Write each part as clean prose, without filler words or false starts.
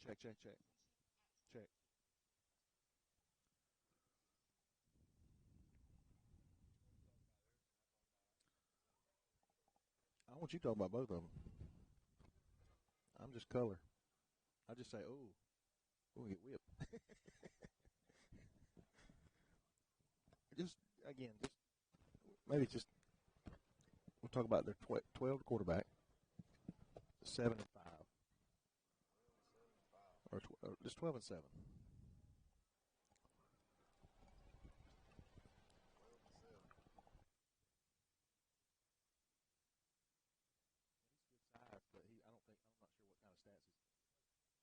Check, check, check. Check. I want you talking about both of them. I'm just color. I just say, oh, we'll get whipped. Just, again, just maybe just, we'll talk about their 12 quarterback, 7 and 5. Or just 12 and 7. He's good size, but I'm not sure what kind of stats he's. Yeah, he's running back.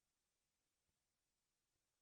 No, 34. 24.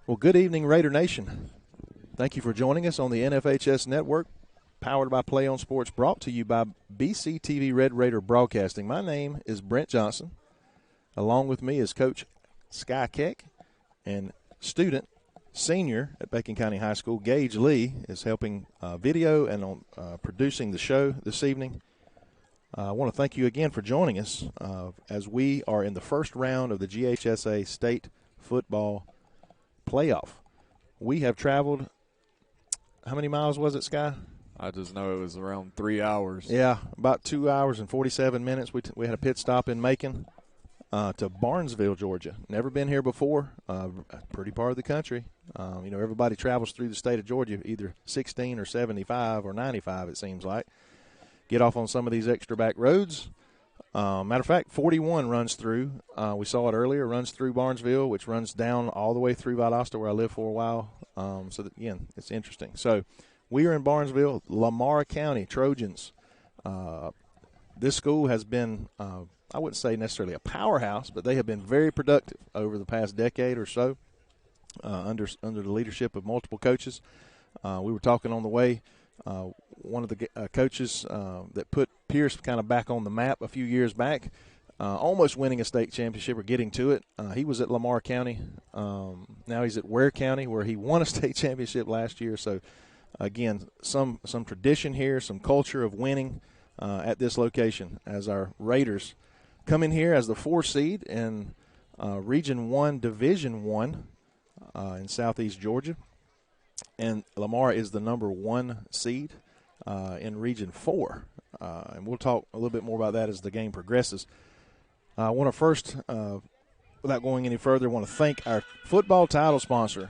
Well, good evening, Raider Nation. Thank you for joining us on the NFHS Network, powered by Play on Sports, brought to you by BCTV Red Raider Broadcasting. My name is Brent Johnson. Along with me is Coach Sky Keck, and student, senior at Bacon County High School, Gage Lee, is helping video and on producing the show this evening. I want to thank you again for joining us as we are in the first round of the GHSA State Football Playoff. We have traveled, how many miles was it, Sky? I just know it was around 3 hours. Yeah, about 2 hours and 47 minutes. We had a pit stop in Macon to Barnesville, Georgia. Never been here before. Pretty part of the country. Everybody travels through the state of Georgia, either 16 or 75 or 95, it seems like. Get off on some of these extra back roads. Matter of fact, 41 runs through. We saw it earlier. Runs through Barnesville, which runs down all the way through Valdosta, where I lived for a while. Again, it's interesting. So we are in Barnesville, Lamar County, Trojans. This school has been, I wouldn't say necessarily a powerhouse, but they have been very productive over the past decade or so under the leadership of multiple coaches. We were talking on the way. One of the coaches that put Pierce kind of back on the map a few years back, almost winning a state championship or getting to it. He was at Lamar County. Now he's at Ware County, where he won a state championship last year. So, again, some tradition here, some culture of winning at this location as our Raiders come in here as the 4 seed in Region 1, Division 1 in southeast Georgia. And Lamar is the number 1 seed in Region 4. And we'll talk a little bit more about that as the game progresses. I want to first, without going any further, want to thank our football title sponsor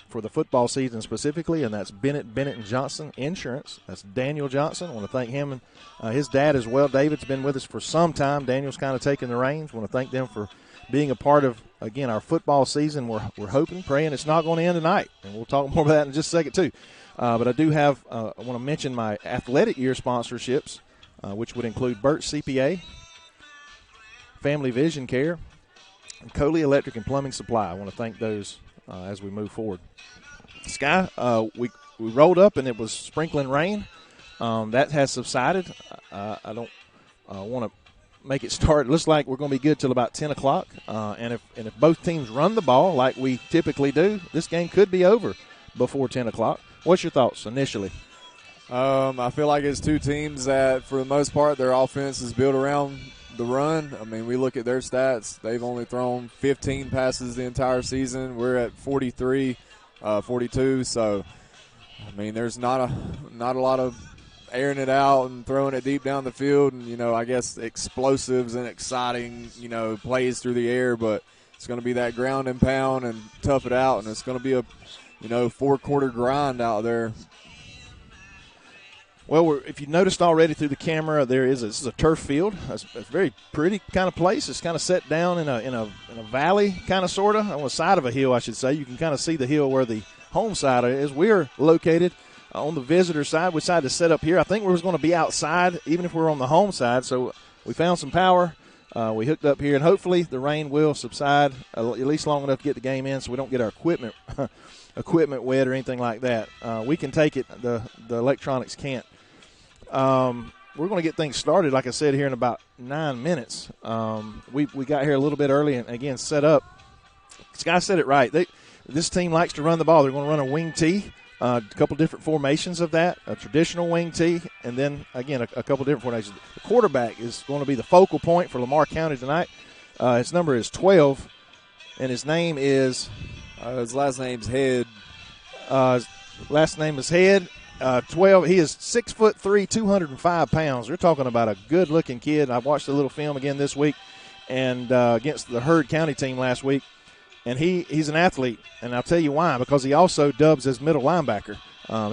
for the football season specifically, and that's Bennett & Johnson Insurance. That's Daniel Johnson. I want to thank him and his dad as well. David's been with us for some time. Daniel's kind of taking the reins. I want to thank them for being a part of, again, our football season. We're hoping, praying it's not going to end tonight, and we'll talk more about that in just a second too. But I do have, I want to mention my athletic year sponsorships, which would include Burt CPA, Family Vision Care, and Coley Electric and Plumbing Supply. I want to thank those as we move forward. Sky, we rolled up and it was sprinkling rain. That has subsided. I don't want to make it start. It looks like we're going to be good till about 10 o'clock. And if both teams run the ball like we typically do, this game could be over before 10 o'clock. What's your thoughts initially? I feel like it's two teams that, for the most part, their offense is built around the run. I mean, we look at their stats. They've only thrown 15 passes the entire season. We're at 42. So, I mean, there's not a lot of airing it out and throwing it deep down the field and, I guess explosives and exciting, plays through the air. But it's going to be that ground and pound and tough it out, and it's going to be a, 4-quarter grind out there. Well, if you noticed already through the camera, this is a turf field. It's a very pretty kind of place. It's kind of set down in a valley, kind of sort of on the side of a hill, I should say. You can kind of see the hill where the home side is. We're located on the visitor side. We decided to set up here. I think we was going to be outside, even if we were on the home side. So we found some power. We hooked up here, and hopefully the rain will subside at least long enough to get the game in, so we don't get our equipment wet or anything like that. We can take it. The electronics can't. We're going to get things started, like I said, here in about 9 minutes. We got here a little bit early and, again, set up. Sky said it right. This team likes to run the ball. They're going to run a wing tee, a couple different formations of that, a traditional wing tee, and then, again, a couple different formations. The quarterback is going to be the focal point for Lamar County tonight. His number is 12, and his name is his last name's Head. Last name is Head. 12. He is 6'3", 205 pounds. We're talking about a good-looking kid. I watched a little film again this week, and against the Heard County team last week, and he's an athlete. And I'll tell you why, because he also dubs as middle linebacker.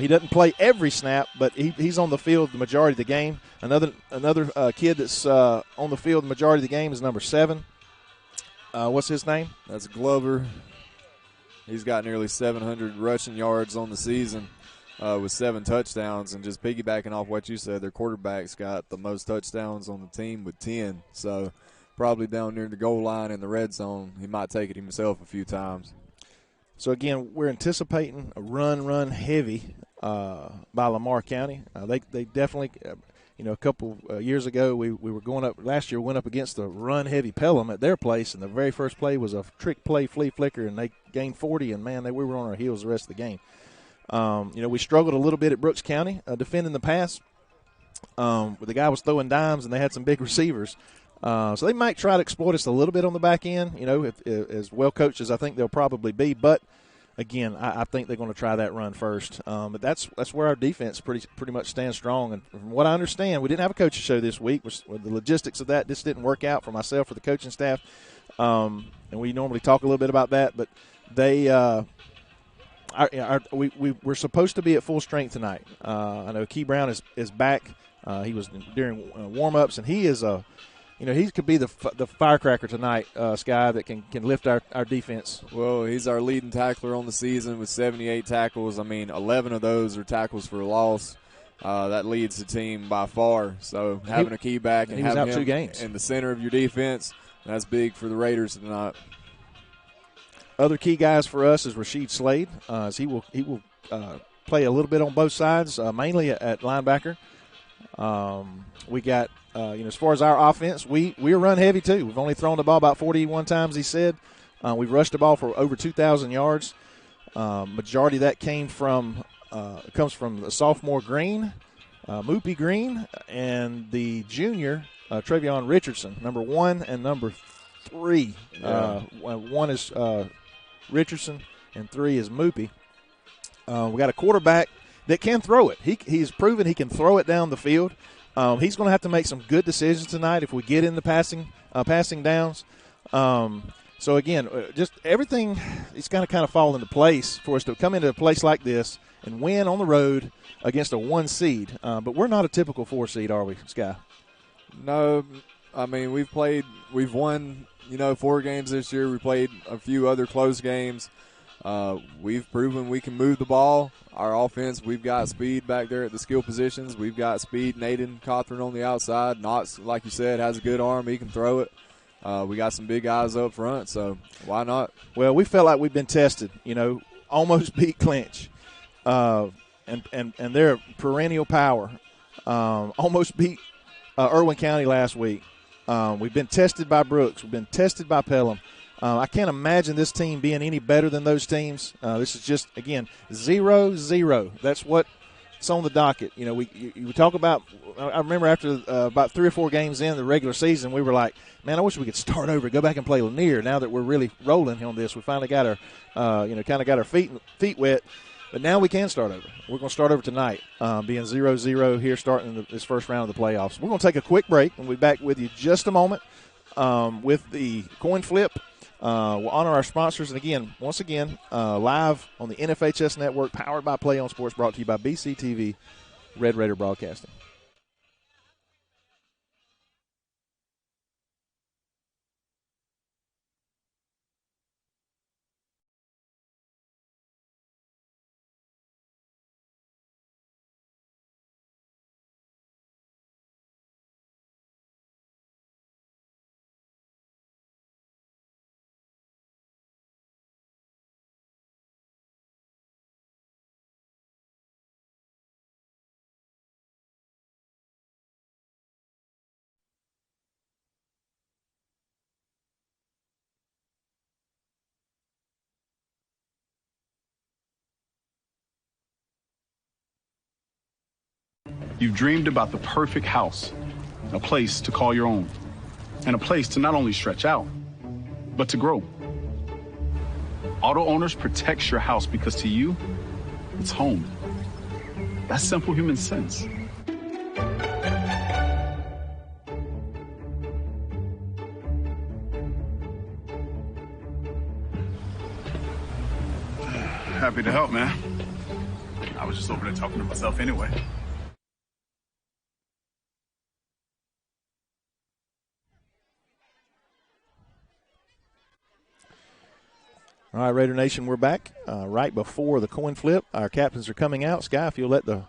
He doesn't play every snap, but he's on the field the majority of the game. Another kid that's on the field the majority of the game is number 7. What's his name? That's Glover. He's got nearly 700 rushing yards on the season. With 7 touchdowns, and just piggybacking off what you said, their quarterback's got the most touchdowns on the team with 10. So probably down near the goal line in the red zone, he might take it himself a few times. So, again, we're anticipating a run heavy by Lamar County. They definitely, a couple years ago, we were going up – last year went up against the run-heavy Pelham at their place, and the very first play was a trick play, flea flicker, and they gained 40, and, man, we were on our heels the rest of the game. We struggled a little bit at Brooks County defending the pass. The guy was throwing dimes, and they had some big receivers. So they might try to exploit us a little bit on the back end, if as well coached as I think they'll probably be. But, again, I think they're going to try that run first. But that's where our defense pretty much stands strong. And from what I understand, we didn't have a coaching show this week. With the logistics of that, this didn't work out for myself or the coaching staff. And we normally talk a little bit about that. But they we're supposed to be at full strength tonight. I know Key Brown is back. He was during warm-ups, and he is he could be the firecracker tonight, Sky, that can lift our defense. Well, he's our leading tackler on the season with 78 tackles. 11 of those are tackles for a loss. That leads the team by far. So having a key back and having him 2 games in the center of your defense, that's big for the Raiders tonight. Other key guys for us is Rasheed Slade. As he will play a little bit on both sides, mainly at linebacker. We got, as far as our offense, we're run heavy too. We've only thrown the ball about 41 times, he said. We've rushed the ball for over 2,000 yards. Majority of that comes from the sophomore Green, Moopy Green, and the junior Travion Richardson, number 1 and number 3. Yeah. 1 is Richardson and 3 is Moopy. We got a quarterback that can throw it. He's proven he can throw it down the field. He's going to have to make some good decisions tonight if we get in the passing downs. So, again, just everything is going to kind of fall into place for us to come into a place like this and win on the road against a 1 seed. But we're not a typical 4 seed, are we, Sky? No. We've won, 4 games this year. We played a few other close games. We've proven we can move the ball. Our offense, we've got speed back there at the skill positions. We've got speed. Naden Cawthorn on the outside. Knox, like you said, has a good arm. He can throw it. We got some big guys up front, so why not? Well, we felt like we've been tested, almost beat Clinch. And their perennial power. Almost beat Irwin County last week. We've been tested by Brooks. We've been tested by Pelham. I can't imagine this team being any better than those teams. This is just, again, 0-0. That's what's on the docket. We talk about – I remember after about 3 or 4 games in the regular season, we were like, man, I wish we could start over, go back and play Lanier. Now that we're really rolling on this, we finally got our kind of got our feet wet. But now we can start over. We're going to start over tonight, being 0-0 here starting this first round of the playoffs. We're going to take a quick break, and we'll be back with you just a moment with the coin flip. We'll honor our sponsors. And, again, once again, live on the NFHS Network, powered by Play on Sports, brought to you by BCTV, Red Raider Broadcasting. You've dreamed about the perfect house, a place to call your own, and a place to not only stretch out, but to grow. Auto Owners protects your house because to you, it's home. That's simple human sense. Happy to help, man. I was just over there talking to myself anyway. All right, Raider Nation, we're back right before the coin flip. Our captains are coming out. Sky, if you'll let the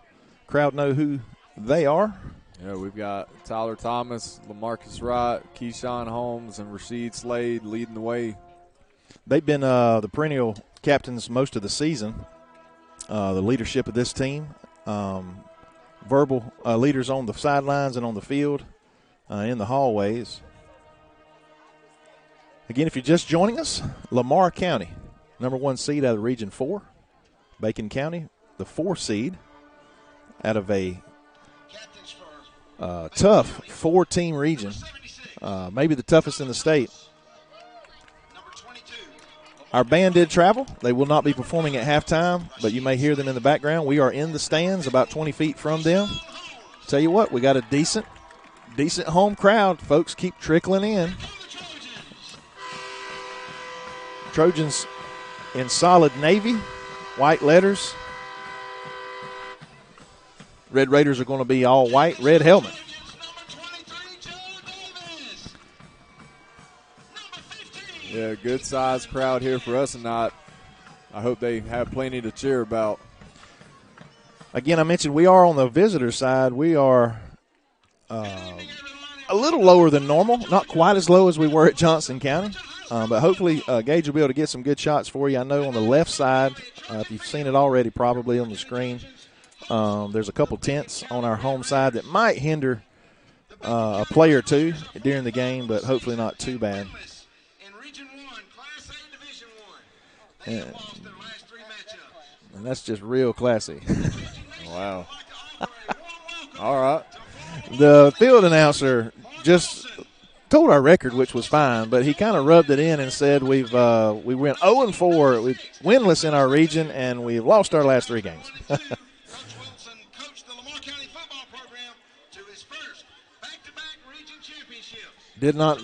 crowd know who they are. Yeah, we've got Tyler Thomas, LaMarcus Wright, Keyshawn Holmes, and Rasheed Slade leading the way. They've been the perennial captains most of the season. The leadership of this team, verbal leaders on the sidelines and on the field, in the hallways. Again, if you're just joining us, Lamar County, number 1 seed out of Region 4. Bacon County, the 4 seed out of a tough 4-team region, maybe the toughest in the state. Our band did travel. They will not be performing at halftime, but you may hear them in the background. We are in the stands about 20 feet from them. Tell you what, we got a decent home crowd. Folks keep trickling in. Trojans in solid navy, white letters. Red Raiders are going to be all white, red helmet. Yeah, good size crowd here for us tonight. I hope they have plenty to cheer about. Again, I mentioned we are on the visitor side. We are a little lower than normal, not quite as low as we were at Johnson County, but hopefully Gage will be able to get some good shots for you. I know on the left side, if you've seen it already probably on the screen, there's a couple tents on our home side that might hinder a play or two during the game, but hopefully not too bad. And that's just real classy. Wow. All right. The field announcer just told our record, which was fine, but he kind of rubbed it in and said we went 0-4, we're winless in our region, and we've lost our last 3 games.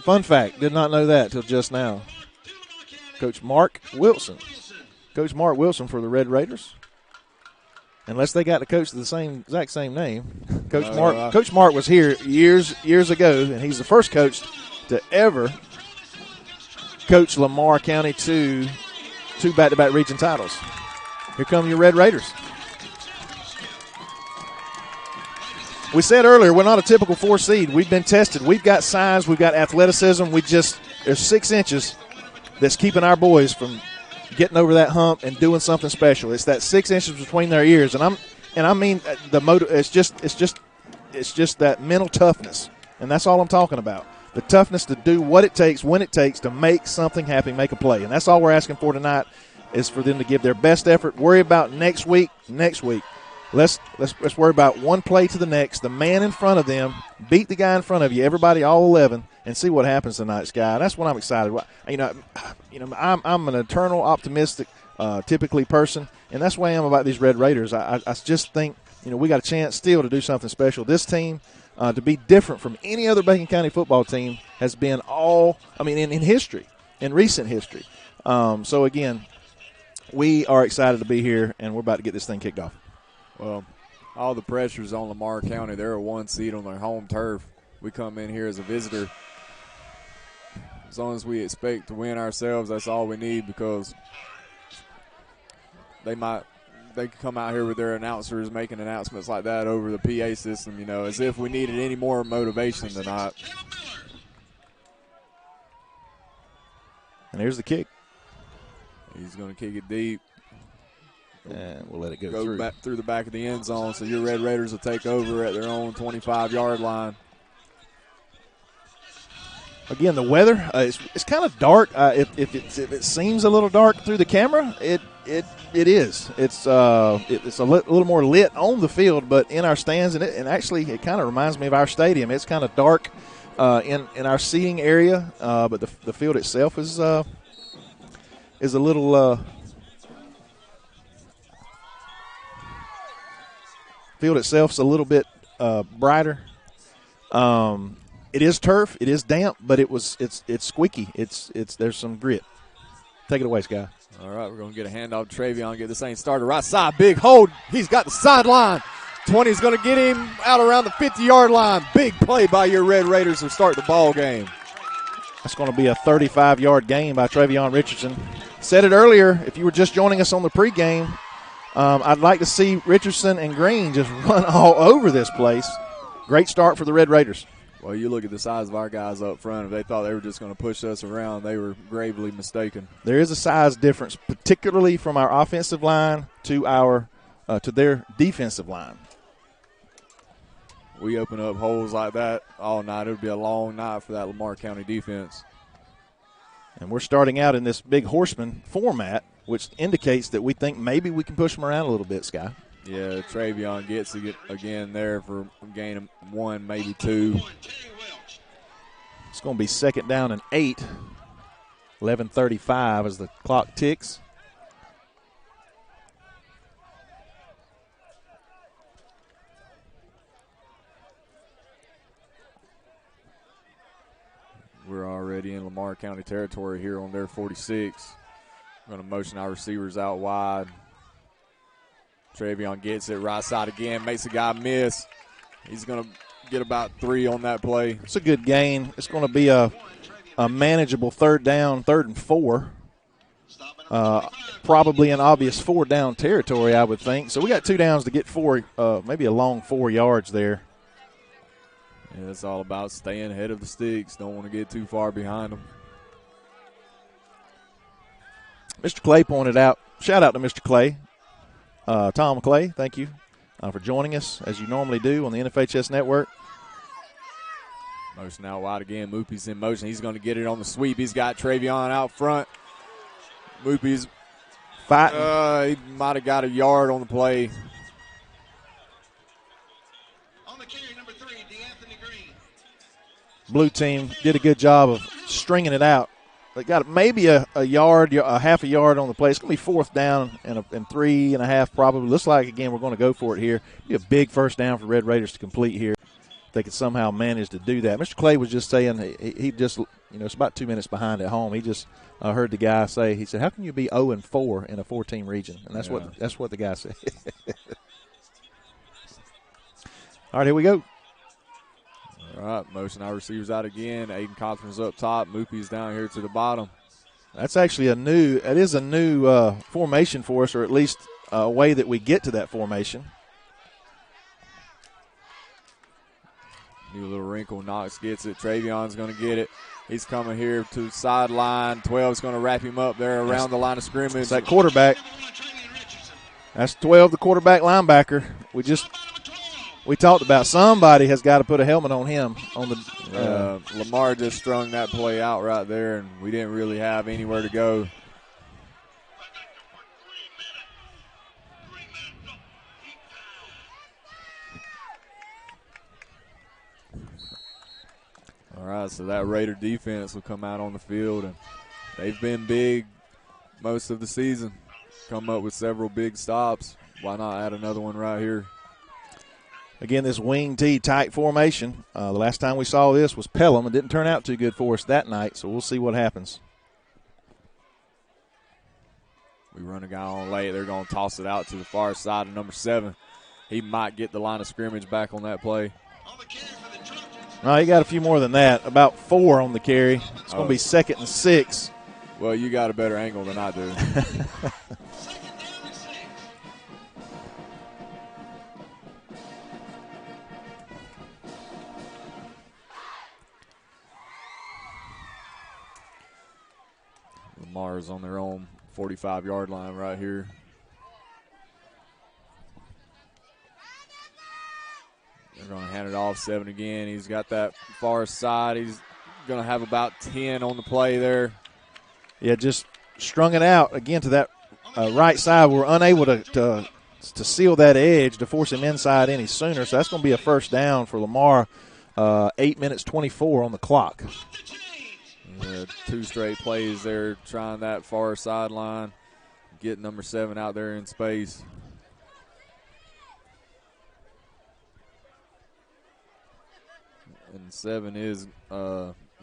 Fun fact, did not know that till just now. Coach Mark Wilson. Coach Mark Wilson for the Red Raiders. Unless they got the coach of the exact same name. Coach Mark was here years ago, and he's the first coach to ever coach Lamar County to 2 back-to-back region titles. Here come your Red Raiders. We said earlier, we're not a typical 4 seed. We've been tested. We've got size. We've got athleticism. There's 6 inches that's keeping our boys from getting over that hump and doing something special. It's that 6 inches between their ears, and I mean the motive. It's just that mental toughness, and that's all I'm talking about. The toughness to do what it takes, when it takes, to make something happen, make a play, and that's all we're asking for tonight. Is for them to give their best effort. Worry about next week. Let's worry about one play to the next. The man in front of them, beat the guy in front of you. Everybody, all 11. And see what happens tonight, Sky. That's what I'm excited about. I'm an eternal optimistic, typically person, and that's why I am about these Red Raiders. I just think, we got a chance still to do something special. This team, to be different from any other Bacon County football team, has been in history, in recent history. So again, we are excited to be here, and we're about to get this thing kicked off. Well, all the pressure's on Lamar County. They're a 1 seed on their home turf. We come in here as a visitor. As long as we expect to win ourselves, that's all we need, because they could come out here with their announcers making announcements like that over the PA system, as if we needed any more motivation tonight. And here's the kick. He's going to kick it deep. And we'll let it go through. Back through the back of the end zone, so your Red Raiders will take over at their own 25-yard line. Again, the weather, it's kind of dark. If it seems a little dark through the camera, it is. It's a little more lit on the field, but in our stands, and actually it kind of reminds me of our stadium. It's kind of dark in our seating area, but the field itself is a little. Field itself's a little bit brighter. It is turf. It is damp, but it's squeaky. There's some grit. Take it away, Sky. All right, we're going to get a handoff to Travion. Get this thing started right side. Big hold. He's got the sideline. 20 is going to get him out around the 50-yard line. Big play by your Red Raiders to start the ball game. That's going to be a 35-yard gain by Travion Richardson. Said it earlier, if you were just joining us on the pregame, I'd like to see Richardson and Green just run all over this place. Great start for the Red Raiders. Well, you look at the size of our guys up front. If they thought they were just going to push us around, they were gravely mistaken. There is a size difference, particularly from our offensive line to their defensive line. We open up holes like that all night. It would be a long night for that Lamar County defense. And we're starting out in this big horseman format, which indicates that we think maybe we can push them around a little bit, Sky. Yeah, Travion gets it again there for gain of 1, maybe 2. It's going to be 2nd down and 8. 11:35 as the clock ticks. We're already in Lamar County territory here on their 46. Going to motion our receivers out wide. Travion gets it right side again, makes a guy miss. He's going to get about 3 on that play. It's a good gain. It's going to be a manageable 3rd down, 3rd and 4. Probably an obvious 4-down territory, I would think. So we got 2 downs to get 4, maybe a long 4 yards there. Yeah, it's all about staying ahead of the sticks. Don't want to get too far behind them. Mr. Clay pointed out, shout out to Mr. Clay, Tom Clay, thank you for joining us, as you normally do on the NFHS Network. Motion out wide again. Moopy's in motion. He's going to get it on the sweep. He's got Travion out front. Moopy's fighting. He might have got a yard on the play. On the carry, number 3, DeAnthony Green. Blue team did a good job of stringing it out. They got maybe a yard, a half a yard on the play. It's going to be 4th down and 3.5 probably. Looks like, again, we're going to go for it here. Be a big 1st down for Red Raiders to complete here. If they could somehow manage to do that. Mr. Clay was just saying he just, it's about 2 minutes behind at home. He just heard the guy say, he said, how can you be 0-4 in a 4-team region? And that's what the guy said. All right, here we go. All right, motion our receivers out again. Aiden Cothran's up top. Moopy's down here to the bottom. That's actually a new formation for us, or at least a way that we get to that formation. New little wrinkle. Knox gets it. Travion's going to get it. He's coming here to the sideline. 12's going to wrap him up there around the line of scrimmage. It's that quarterback. That's 12, the quarterback linebacker. We talked about somebody has got to put a helmet on him. Lamar just strung that play out right there, and we didn't really have anywhere to go. All right, so that Raider defense will come out on the field, and they've been big most of the season. Come up with several big stops. Why not add another one right here? Again, this wing T tight formation. The last time we saw this was Pelham. It didn't turn out too good for us that night, so we'll see what happens. We run a guy on late. They're going to toss it out to the far side of number 7. He might get the line of scrimmage back on that play. No, he got a few more than that. About 4 on the carry. It's going to be 2nd and 6. Well, you got a better angle than I do. Lamar's on their own 45-yard line right here. They're going to hand it off. 7 again. He's got that far side. He's going to have about 10 on the play there. Yeah, just strung it out again to that right side. We're unable to seal that edge to force him inside any sooner. So that's going to be a 1st down for Lamar. 8 minutes 24 on the clock. 2 straight plays there, trying that far sideline, get number 7 out there in space. And 7 is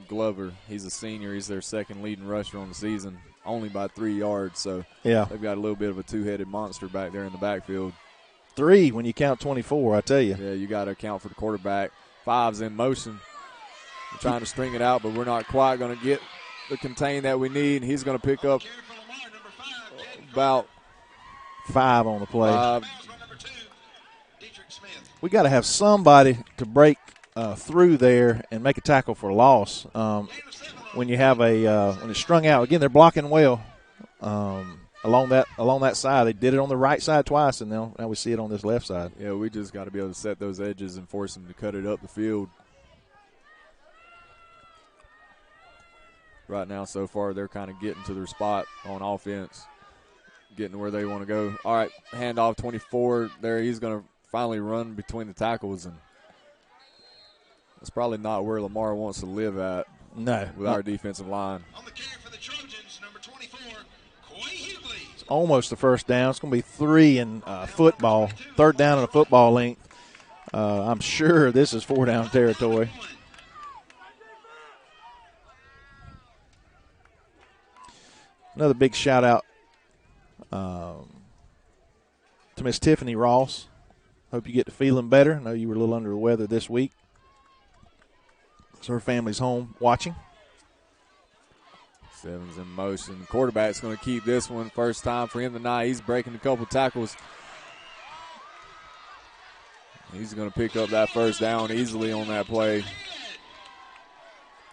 Glover. He's a senior. He's their 2nd leading rusher on the season, only by 3 yards. So yeah, they've got a little bit of a 2-headed monster back there in the backfield. 3 when you count 24, I tell you. Yeah, you got to account for the quarterback. 5's in motion. We're trying to string it out, but we're not quite going to get the contain that we need. And he's going to pick up about 5 on the play. 5. We got to have somebody to break through there and make a tackle for a loss. When you have when it's strung out, again, they're blocking well along that side. They did it on the right side twice, and now we see it on this left side. Yeah, we just got to be able to set those edges and force them to cut it up the field. Right now, so far, they're kind of getting to their spot on offense, getting to where they want to go. All right, handoff 24 there. He's going to finally run between the tackles, and that's probably not where Lamar wants to live at. No. With our defensive line. On the carry for the Trojans, number 24, Coy Hughley. It's almost a first down. It's going to be 3 in football, third down in a football length. I'm sure this is 4-down territory. Another big shout-out to Miss Tiffany Ross. Hope you get to feeling better. I know you were a little under the weather this week. So her family's home watching. Sevens in motion. The quarterback's going to keep this one. First time for him tonight. He's breaking a couple tackles. He's going to pick up that first down easily on that play.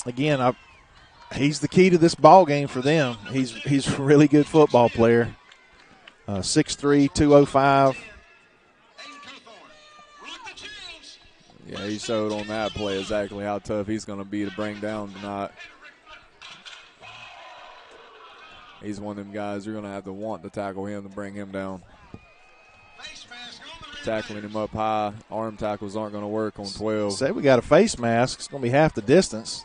Again, he's the key to this ball game for them. He's a really good football player. 6'3", 205. Yeah, he showed on that play exactly how tough he's going to be to bring down tonight. He's one of them guys you're going to have to want to tackle him to bring him down. Tackling him up high, arm tackles aren't going to work on 12. Say we got a face mask. It's going to be half the distance.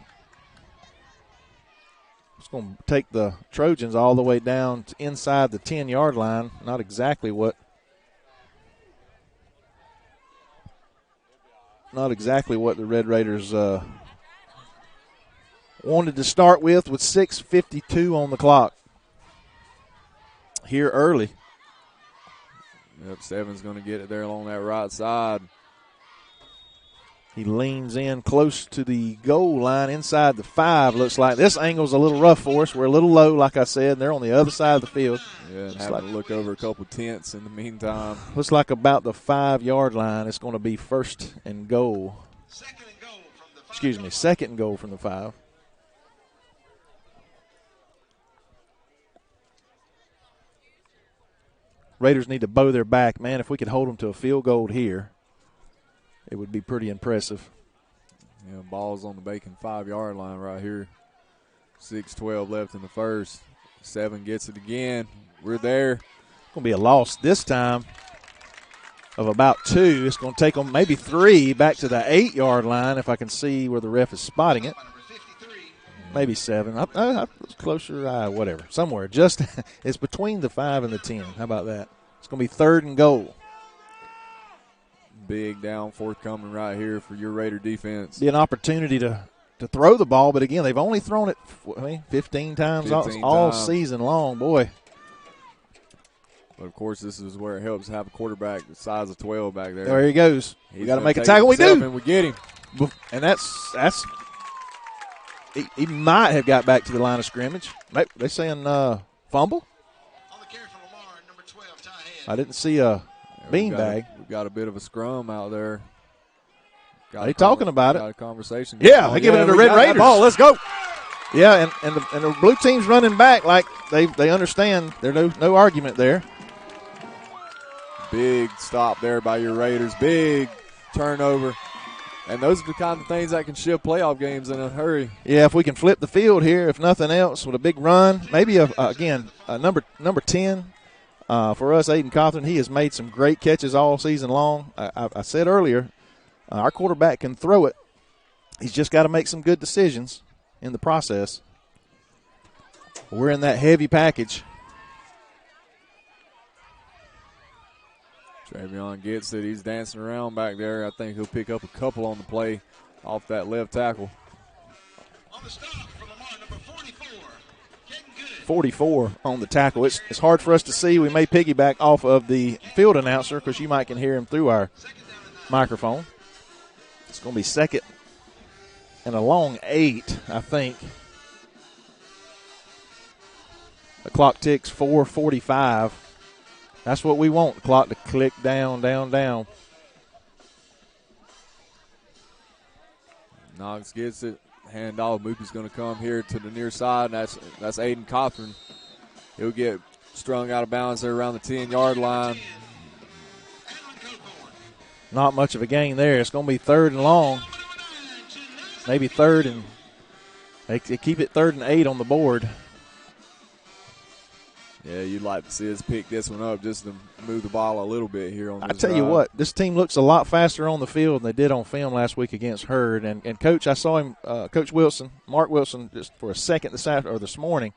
It's going to take the Trojans all the way down to inside the 10-yard line. Not exactly what the Red Raiders wanted to start with 6:52 on the clock here early. Yep, Seven's going to get it there along that right side. He leans in close to the goal line inside the 5. Looks like this angle's a little rough for us. We're a little low, like I said, and they're on the other side of the field. Yeah, and having to look over a couple tents in the meantime. Looks like about the 5-yard line. It's going to be first and goal. Second and goal from the 5. Raiders need to bow their back. Man, if we could hold them to a field goal here, it would be pretty impressive. Yeah, ball's on the Bacon 5-yard line right here. 6:12 left in the first. 7 gets it again. We're there. It's going to be a loss this time of about 2. It's going to take them maybe 3 back to the 8-yard line if I can see where the ref is spotting it. Maybe 7. I was closer, whatever. Somewhere. Just it's between the 5 and the 10. How about that? It's going to be third and goal. Big down forthcoming right here for your Raider defense. Be an opportunity to throw the ball, but again, they've only thrown it 15 times all season long. Boy. But, of course, this is where it helps have a quarterback the size of 12 back there. There he goes. We got to make a tackle. We do. And we get him. And that's he might have got back to the line of scrimmage. They saying fumble? On the carry for Lamar, number 12, Ty Head. I didn't see a beanbag. We've got a bit of a scrum out there. Are they talking about it? Got a conversation. Yeah, they're giving it to Red Raiders. Ball. Let's go. Yeah, and the blue team's running back like they understand. There's no argument there. Big stop there by your Raiders. Big turnover. And those are the kind of things that can shift playoff games in a hurry. Yeah, if we can flip the field here, if nothing else, with a big run, maybe a number 10 for us, Aiden Cawthorn. He has made some great catches all season long. I said earlier, our quarterback can throw it. He's just got to make some good decisions in the process. We're in that heavy package. Travion gets it. He's dancing around back there. I think he'll pick up a couple on the play off that left tackle. On the stop for Lamar, number 44, getting good. 44 on the tackle. It's hard for us to see. We may piggyback off of the field announcer because you might can hear him through our microphone. It's going to be second and a long 8, I think. The clock ticks 4:45. That's what we want, the clock to click down, down, down. Knox gets it. Handoff. Mookie's going to come here to the near side. That's Aiden Cochran. He'll get strung out of bounds there around the 10-yard line. Not much of a gain there. It's going to be 3rd and long. Maybe 3rd and they keep it 3rd and 8 on the board. Yeah, you'd like to see us pick this one up just to move the ball a little bit here on this I tell you drive. what, this team looks a lot faster on the field than they did on film last week against Hurd. And Coach, I saw him, Coach Wilson, Mark Wilson, just for a second this morning,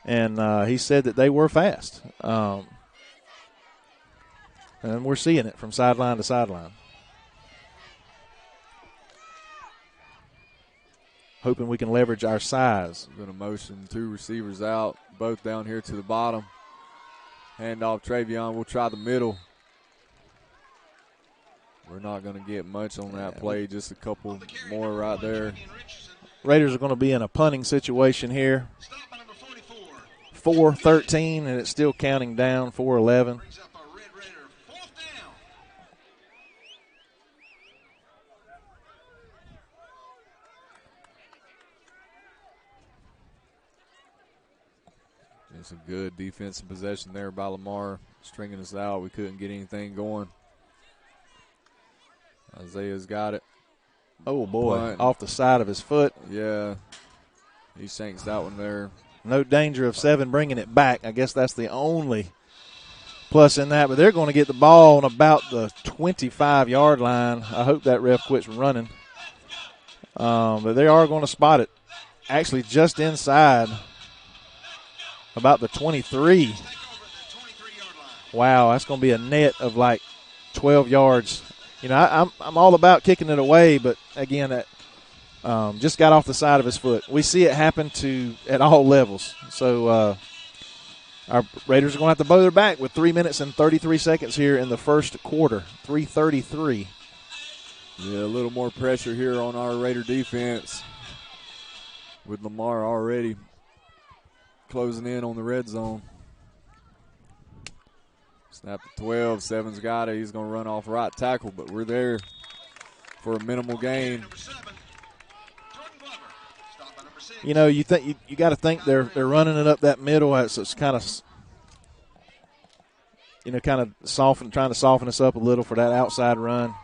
and he said that they were fast. And we're seeing it from sideline to sideline. Hoping we can leverage our size. Going to motion 2 receivers out, both down here to the bottom. Handoff Travion. We'll try the middle. We're not going to get much on that play, just a couple more right there. Raiders are going to be in a punting situation here. 4-13, and it's still counting down, 4-11. It's a good defensive possession there by Lamar, stringing us out. We couldn't get anything going. Isaiah's got it. Oh, boy, Punt. off the side of his foot. Yeah, he shanks that one there. No danger of 7 bringing it back. I guess that's the only plus in that. But they're going to get the ball on about the 25-yard line. I hope that ref quits running. But they are going to spot it. Actually, just inside about the 23. Wow, that's going to be a net of like 12 yards. You know, I'm all about kicking it away, but again, that just got off the side of his foot. We see it happen at all levels. So our Raiders are going to have to bow their back with 3 minutes and 33 seconds here in the first quarter. 3:33. Yeah, a little more pressure here on our Raider defense with Lamar already closing in on the red zone. Snap to 12. 7's got it. He's going to run off right tackle, but we're there for a minimal gain. You know, you think you got to think they're running it up that middle. So it's kind of, trying to soften us up a little for that outside run,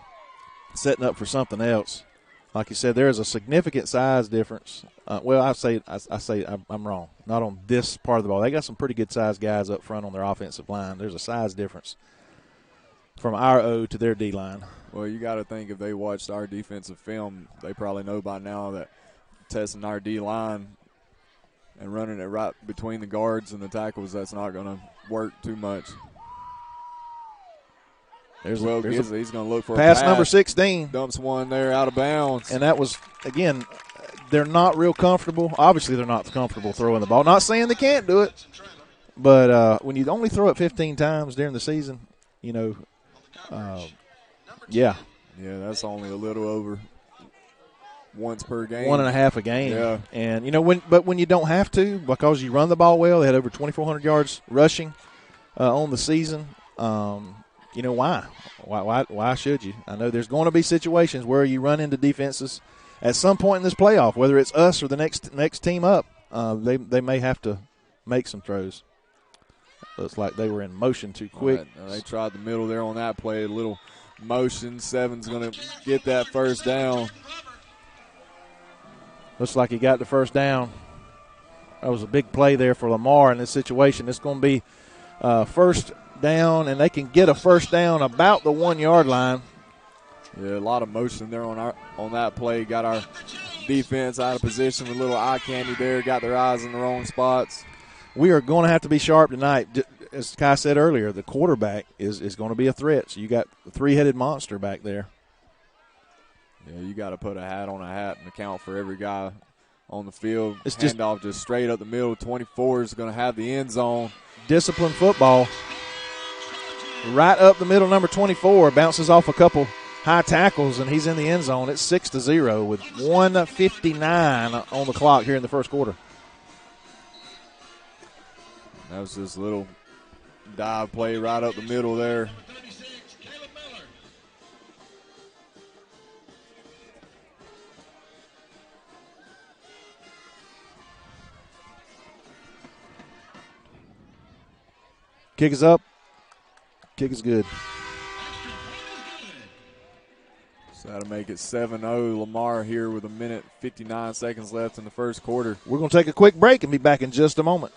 setting up for something else. Like you said, there is a significant size difference. I say I'm wrong. Not on this part of the ball. They got some pretty good size guys up front on their offensive line. There's a size difference from our O to their D line. Well, you got to think if they watched our defensive film, they probably know by now that testing our D line and running it right between the guards and the tackles, that's not going to work too much. He's going to look for pass a pass. Number 16. Dumps one there out of bounds. And that was, again, they're not real comfortable. Obviously, they're not comfortable throwing the ball. Not saying they can't do it, but when you only throw it 15 times during the season, yeah. Yeah, that's only a little over once per game. 1.5 a game. Yeah. And, when you don't have to, because you run the ball well, they had over 2,400 yards rushing on the season. Why? Why should you? I know there's going to be situations where you run into defenses at some point in this playoff, whether it's us or the next team up. They may have to make some throws. Looks like they were in motion too quick. Right. They tried the middle there on that play. A little motion. 7's going to get that first down. Looks like he got the first down. That was a big play there for Lamar in this situation. It's going to be first down, and they can get a first down about the 1-yard line. Yeah, a lot of motion there on that play. Got our defense out of position with a little eye candy there. Got their eyes in the wrong spots. We are going to have to be sharp tonight. As Kai said earlier, the quarterback is going to be a threat. So you got the 3-headed monster back there. Yeah, you got to put a hat on a hat and account for every guy on the field. It's Handoff just straight up the middle. 24 is going to have the end zone. Disciplined football. Right up the middle, number 24, bounces off a couple high tackles, and he's in the end zone. It's 6-0 with 1:59 on the clock here in the first quarter. That was just a little dive play right up the middle there. Kick is up. Kick is good. So that'll make it 7-0. Lamar here with 1:59 left in the first quarter. We're going to take a quick break and be back in just a moment.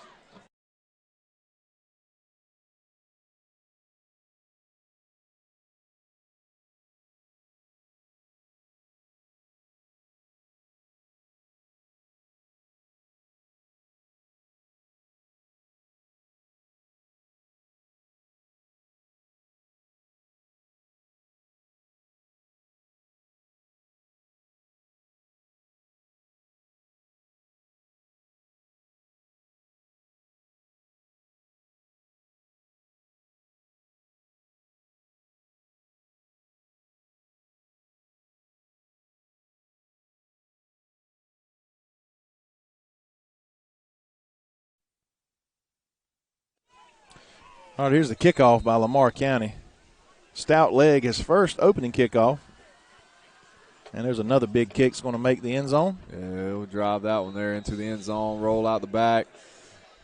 All right, here's the kickoff by Lamar County. Stout leg, his first opening kickoff. And there's another big kick that's going to make the end zone. Yeah, we'll drive that one there into the end zone, roll out the back.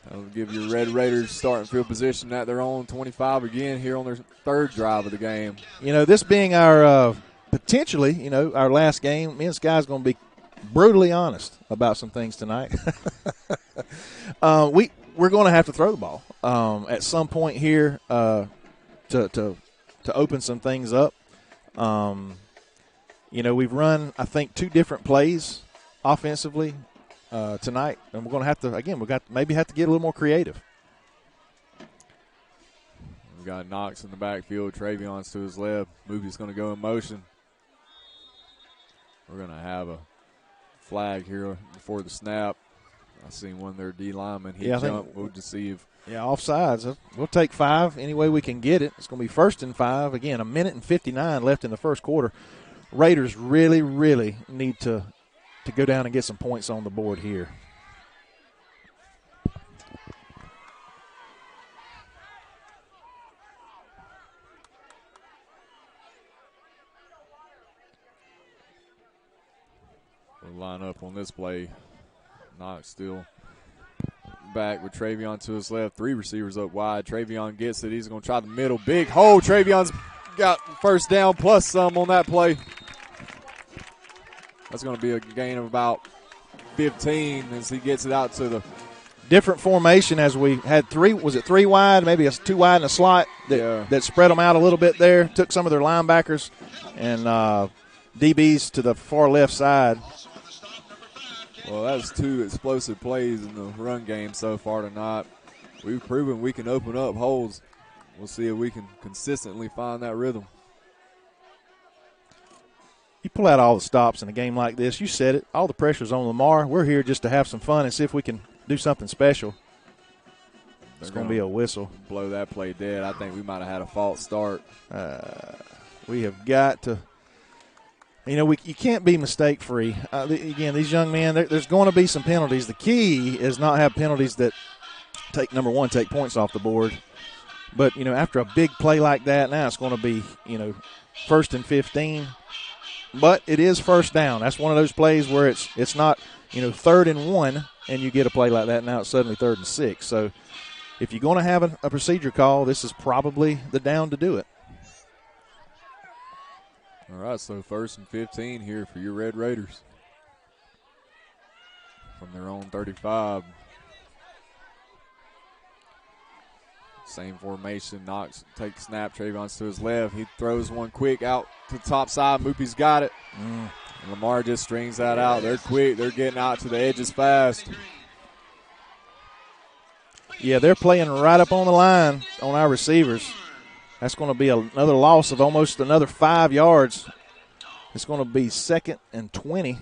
That'll give your Red Raiders starting field position at their own 25 again here on their third drive of the game. You know, this being our potentially, you know, our last game, me and Sky's going to be brutally honest about some things tonight. We're going to have to throw the ball at some point here to open some things up. You know, we've run, I think, 2 different plays offensively tonight, and we're going to have to, again, maybe have to get a little more creative. We've got Knox in the backfield. Travion's to his left. Movie's going to go in motion. We're going to have a flag here before the snap. I seen one of their D linemen. He jumped. We'll just see if. Yeah, offsides. We'll take 5 any way we can get it. It's going to be 1st and 5. Again, 1:59 left in the first quarter. Raiders really, really need to go down and get some points on the board here. We'll line up on this play. Knox still back with Travion to his left. 3 receivers up wide. Travion gets it. He's going to try the middle. Big hole. Travion's got first down plus some on that play. That's going to be a gain of about 15 as he gets it out to the different formation as we had 3. Was it 3 wide? Maybe a 2 wide and a slot that spread them out a little bit there. Took some of their linebackers and DBs to the far left side. Well, that's 2 explosive plays in the run game so far tonight. We've proven we can open up holes. We'll see if we can consistently find that rhythm. You pull out all the stops in a game like this. You said it. All the pressure's on Lamar. We're here just to have some fun and see if we can do something special. It's going to be a whistle. Blow that play dead. I think we might have had a false start. We have got to. You know, you can't be mistake-free. Again, these young men, there's going to be some penalties. The key is not have penalties that take points off the board. But, you know, after a big play like that, now it's going to be, you know, 1st and 15. But it is first down. That's one of those plays where it's not, you know, 3rd and 1, and you get a play like that. Now it's suddenly 3rd and 6. So if you're going to have a procedure call, this is probably the down to do it. All right, so 1st and 15 here for your Red Raiders from their own 35. Same formation. Knox takes snap. Travion's to his left. He throws one quick out to the top side. Moopy's got it. And Lamar just strings that out. They're quick. They're getting out to the edges fast. Yeah, they're playing right up on the line on our receivers. That's going to be another loss of almost another 5 yards. It's going to be 2nd and 20.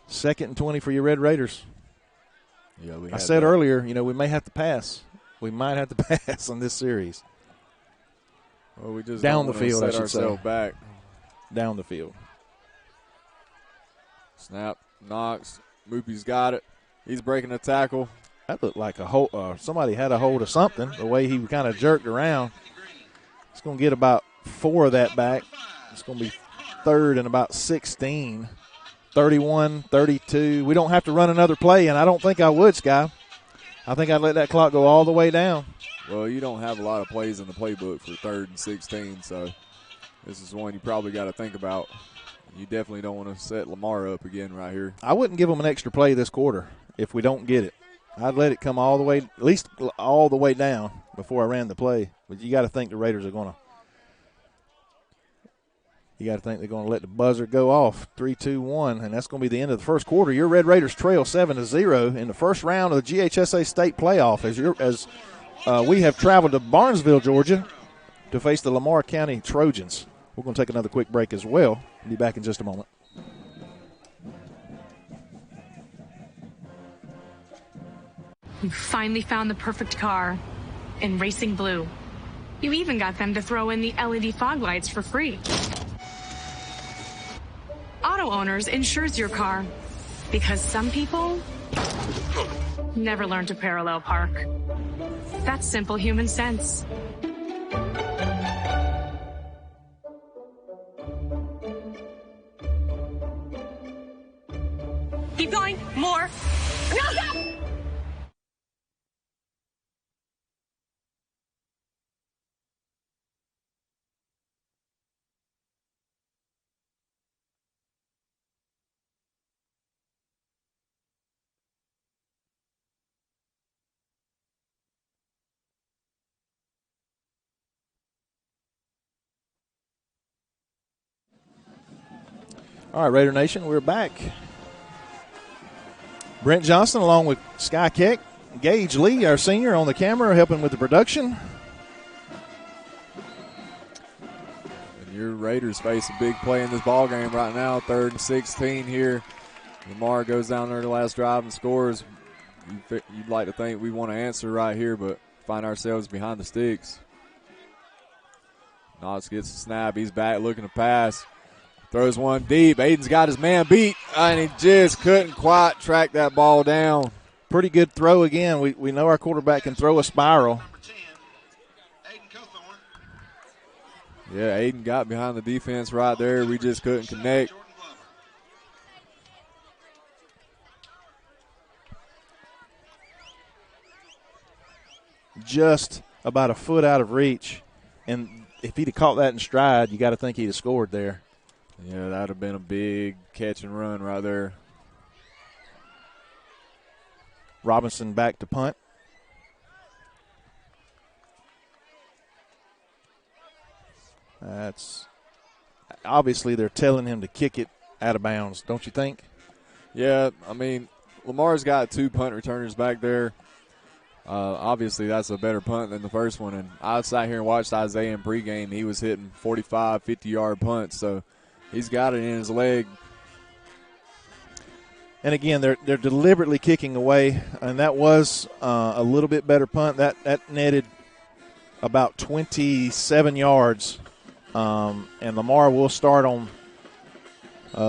Second and 20 for your Red Raiders. Yeah, I said earlier, you know, we may have to pass. We might have to pass on this series. Well, we just down the field, I should say. Back. Down the field. Snap. Knox. Moopy's got it. He's breaking a tackle. That looked like somebody had a hold of something, the way he kind of jerked around. It's going to get about 4 of that back. It's going to be 3rd and about 16. 31-32. We don't have to run another play, and I don't think I would, Sky. I think I'd let that clock go all the way down. Well, you don't have a lot of plays in the playbook for 3rd and 16, so this is one you probably got to think about. You definitely don't want to set Lamar up again right here. I wouldn't give them an extra play this quarter if we don't get it. I'd let it come all the way, at least all the way down before I ran the play. But you got to think the Raiders are going to. You got to think they're going to let the buzzer go off. 3-2-1, and that's going to be the end of the first quarter. Your Red Raiders trail 7-0 in the first round of the GHSA state playoff. As we have traveled to Barnesville, Georgia, to face the Lamar County Trojans. We're going to take another quick break as well. We'll be back in just a moment. You finally found the perfect car in Racing Blue. You even got them to throw in the LED fog lights for free. Auto Owners insures your car because some people never learn to parallel park. That's simple human sense. Keep going. More. No, stop! All right, Raider Nation, we're back. Brent Johnson along with Sky Keck, Gage Lee, our senior, on the camera helping with the production. And your Raiders face a big play in this ball game right now, 3rd and 16 here. Lamar goes down there the last drive and scores. You'd like to think we want to answer right here, but find ourselves behind the sticks. Knox gets a snap. He's back looking to pass. Throws one deep. Aiden's got his man beat, and he just couldn't quite track that ball down. Pretty good throw again. We know our quarterback can throw a spiral. Yeah, Aiden got behind the defense right there. We just couldn't connect. Just about a foot out of reach. And if he'd have caught that in stride, you got to think he'd have scored there. Yeah, that would have been a big catch and run right there. Robinson back to punt. That's obviously they're telling him to kick it out of bounds, don't you think? Yeah, I mean, Lamar's got 2 punt returners back there. Obviously, that's a better punt than the first one. And I sat here and watched Isaiah in pregame. He was hitting 45, 50-yard punts, so he's got it in his leg. And again, they're deliberately kicking away, and that was a little bit better punt. That netted about 27 yards, and Lamar will start on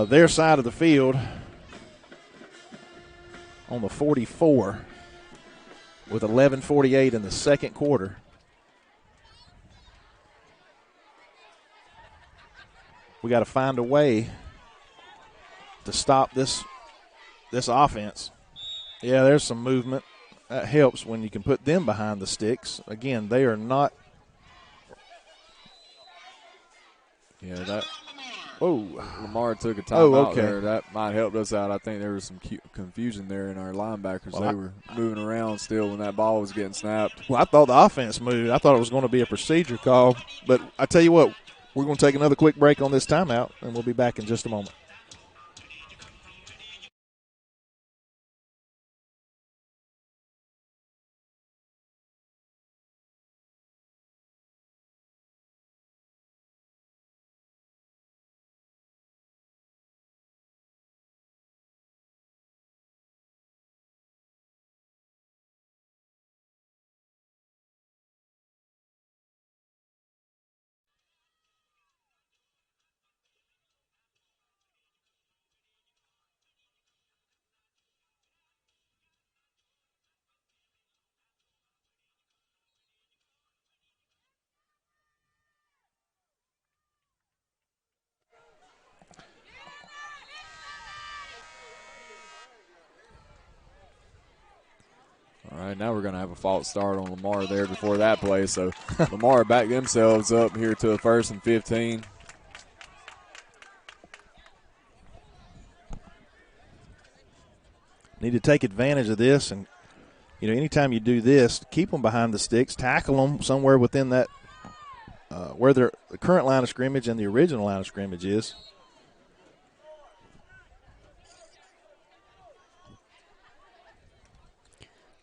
their side of the field on the 44 with 11:48 in the second quarter. We got to find a way to stop this offense. Yeah, there's some movement. That helps when you can put them behind the sticks. Again, they are not. Yeah, that. Oh, Lamar took a timeout okay. there. That might help us out. I think there was some confusion there in our linebackers. They were moving around still when that ball was getting snapped. Well, I thought the offense moved. I thought it was going to be a procedure call. But I tell you what, we're going to take another quick break on this timeout, and we'll be back in just a moment. right, now we're going to have a false start on Lamar there before that play. So Lamar back themselves up here to a 1st and 15. Need to take advantage of this, and anytime you do this, keep them behind the sticks, tackle them somewhere within that where the current line of scrimmage and the original line of scrimmage is.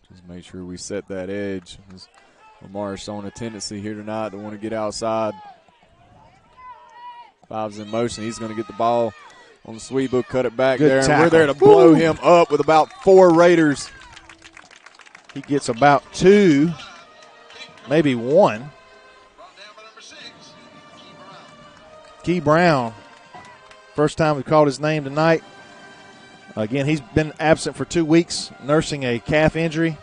Just make sure we set that edge. Lamar is showing a tendency here tonight to want to get outside. Five's in motion. He's going to get the ball on the sweep book, cut it back Good there, tackle. and we're there to blow him up with about 4 Raiders. He gets about 2, maybe 1. Key Brown, first time we called his name tonight. Again, he's been absent for 2 weeks, nursing a calf injury.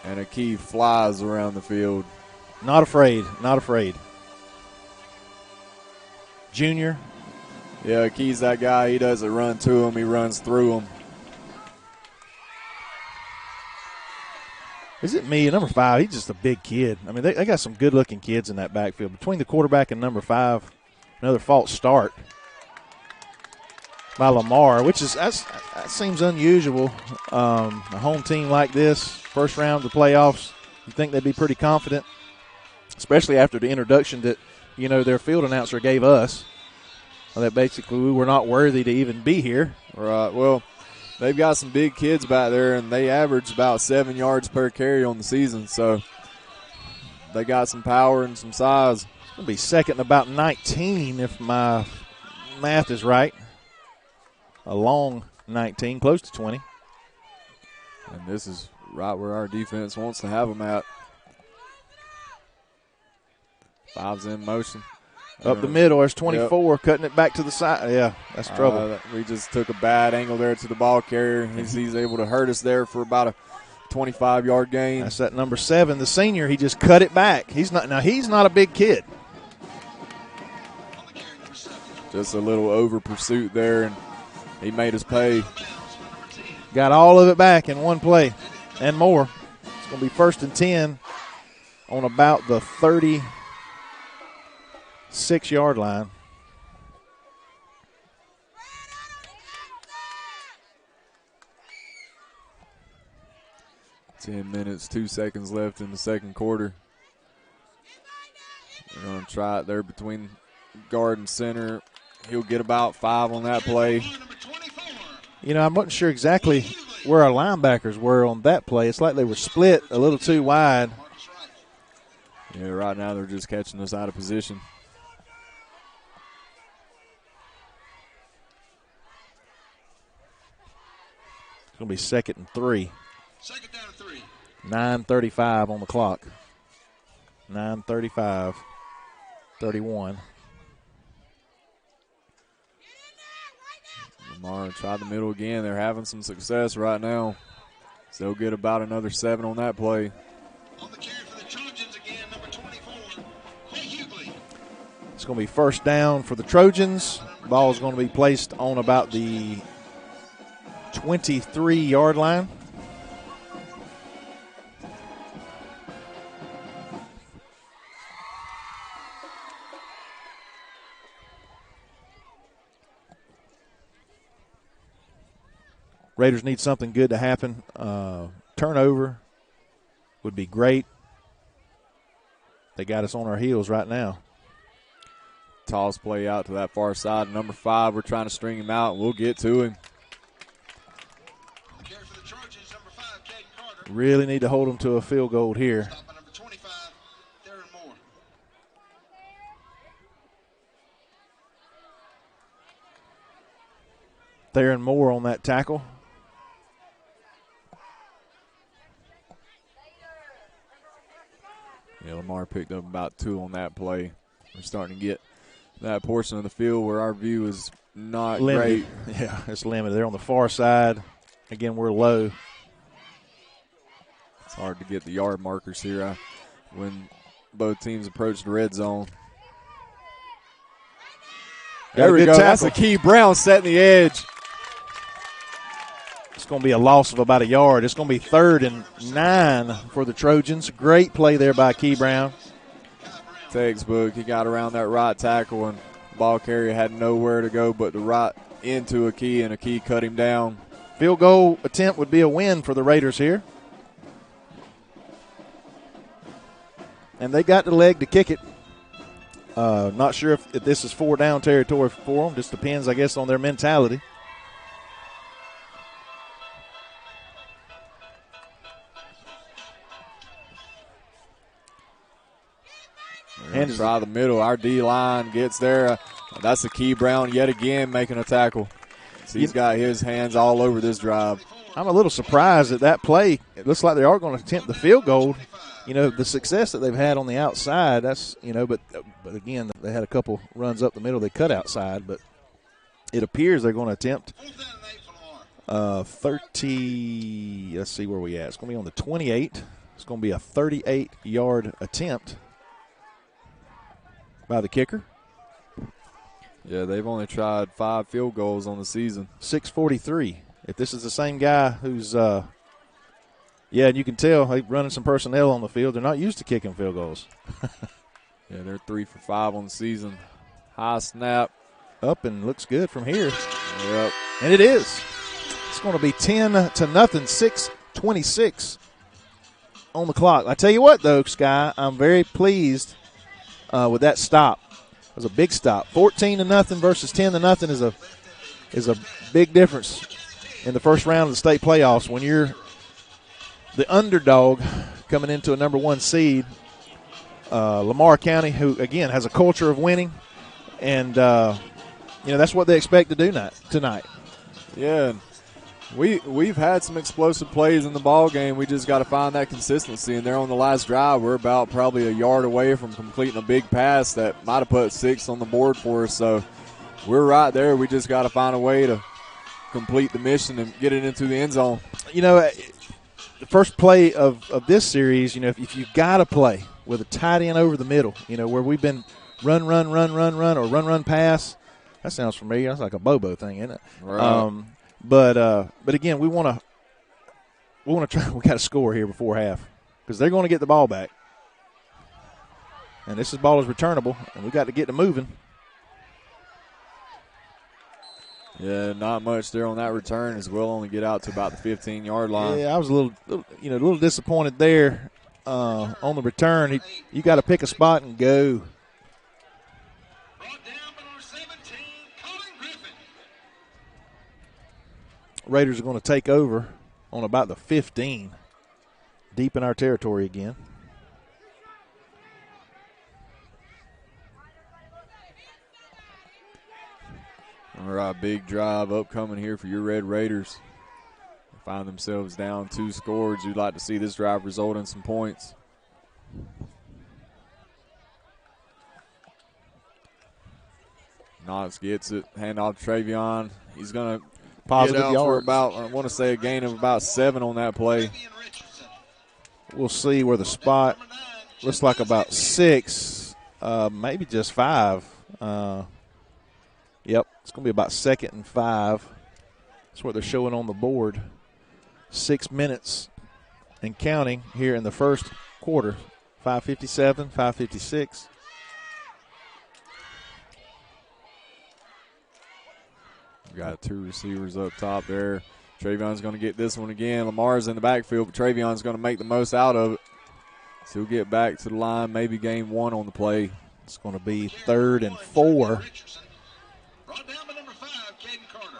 And a key flies around the field. Not afraid, not afraid. Junior. Yeah, Key's that guy. He doesn't run to him, he runs through him. Is it me? Number 5, he's just a big kid. I mean, they got some good-looking kids in that backfield. Between the quarterback and number 5, another false start by Lamar, which is that seems unusual. A home team like this, first round of the playoffs, you think they'd be pretty confident, especially after the introduction that, their field announcer gave us, that basically we were not worthy to even be here. Right, well, they've got some big kids back there, and they average about 7 yards per carry on the season, so they got some power and some size. It's going to be second and about 19 if my math is right. A long 19, close to 20. And this is right where our defense wants to have them at. Five's in motion. Up the middle, there's 24, yep. Cutting it back to the side. Yeah, that's trouble. We just took a bad angle there to the ball carrier. He's able to hurt us there for about a 25-yard gain. That's that number 7, the senior. He just cut it back. He's not a big kid. Just a little over pursuit there, and he made us pay. Got all of it back in one play and more. It's going to be 1st and 10 on about the 36-yard line. Ten minutes, 2 seconds left in the second quarter. We're going to try it there between guard and center. He'll get about 5 on that play. I wasn't sure exactly where our linebackers were on that play. It's like they were split a little too wide. Yeah, right now they're just catching us out of position. It's going to be 2nd and 3. Second down and 3. 9:35 on the clock. 9:35, 31. Lamar tried the middle again. They're having some success right now. So they'll get about another 7 on that play. On the carry for the Trojans again, number 24, Clay Hughley. It's going to be first down for the Trojans. Ball is going to be placed on about the 23-yard line. Raiders need something good to happen. Turnover would be great. They got us on our heels right now. Toss play out to that far side. Number 5, we're trying to string him out, and we'll get to him. Really need to hold them to a field goal here. Number 25, Theron Moore. Theron Moore on that tackle. Yeah, Lamar picked up about 2 on that play. We're starting to get that portion of the field where our view is not limited. Great. Yeah, it's limited. They're on the far side. Again, we're low. It's hard to get the yard markers here when both teams approach the red zone. There we go. Tackle. That's a Key Brown setting the edge. It's going to be a loss of about a yard. It's going to be 3rd and 9 for the Trojans. Great play there by Key Brown. Textbook. He got around that right tackle, and ball carrier had nowhere to go but to right into a Key, and a Key cut him down. Field goal attempt would be a win for the Raiders here. And they got the leg to kick it. Not sure if this is 4-down territory for them. Just depends, I guess, on their mentality. And try the middle. Our D-line gets there. That's a Key Brown yet again making a tackle. So he's got his hands all over this drive. I'm a little surprised at that play. It looks like they are going to attempt the field goal. You know, the success that they've had on the outside, that's, you know, but again, they had a couple runs up the middle. They cut outside, but it appears they're going to attempt 30. Let's see where we at. It's going to be on the 28. It's going to be a 38-yard attempt by the kicker. Yeah, they've only tried 5 field goals on the season. 6:43. If this is the same guy who's, and you can tell they're running some personnel on the field. They're not used to kicking field goals. Yeah, they're 3 for 5 on the season. High snap. Up and looks good from here. Yep. And it is. It's going to be 10-0, 6:26 on the clock. I tell you what, though, Sky, I'm very pleased with that stop. It was a big stop. 14-0 versus 10-0 is a big difference in the first round of the state playoffs when you're the underdog coming into a number 1 seed. Lamar County, who, again, has a culture of winning, and, that's what they expect to do tonight. Yeah, we've had some explosive plays in the ball game. We just got to find that consistency, and they're on the last drive. We're about probably a yard away from completing a big pass that might have put 6 on the board for us, so we're right there. We just got to find a way to complete the mission and get it into the end zone. You know, the first play of this series, if you've got to play with a tight end over the middle, where we've been run, or run, pass. That sounds familiar. That's like a Bobo thing, isn't it? Right. But again, we want to try. We got to score here before half because they're going to get the ball back, and this ball is returnable, and we got to get to moving. Yeah, not much there on that return as we'll only get out to about the 15-yard line. Yeah, I was a little disappointed there on the return. You got to pick a spot and go. Brought down by number 17, Colin Griffin. Raiders are going to take over on about the 15, deep in our territory again. All right, big drive upcoming here for your Red Raiders. Find themselves down 2 scores. You'd like to see this drive result in some points. Knox gets it, hand off to Travion. He's going to Positive get out yards. for about, I want to say, a gain of about 7 on that play. We'll see where the spot looks like about 6, maybe just 5. Yep, it's going to be about 2nd and 5. That's what they're showing on the board. 6 minutes and counting here in the first quarter. 5:57, 5:56. Got 2 receivers up top there. Travion's going to get this one again. Lamar's in the backfield, but Travion's going to make the most out of it. So he'll get back to the line, maybe gain 1 on the play. It's going to be 3rd and 4. Brought down by number 5, Caden Carter.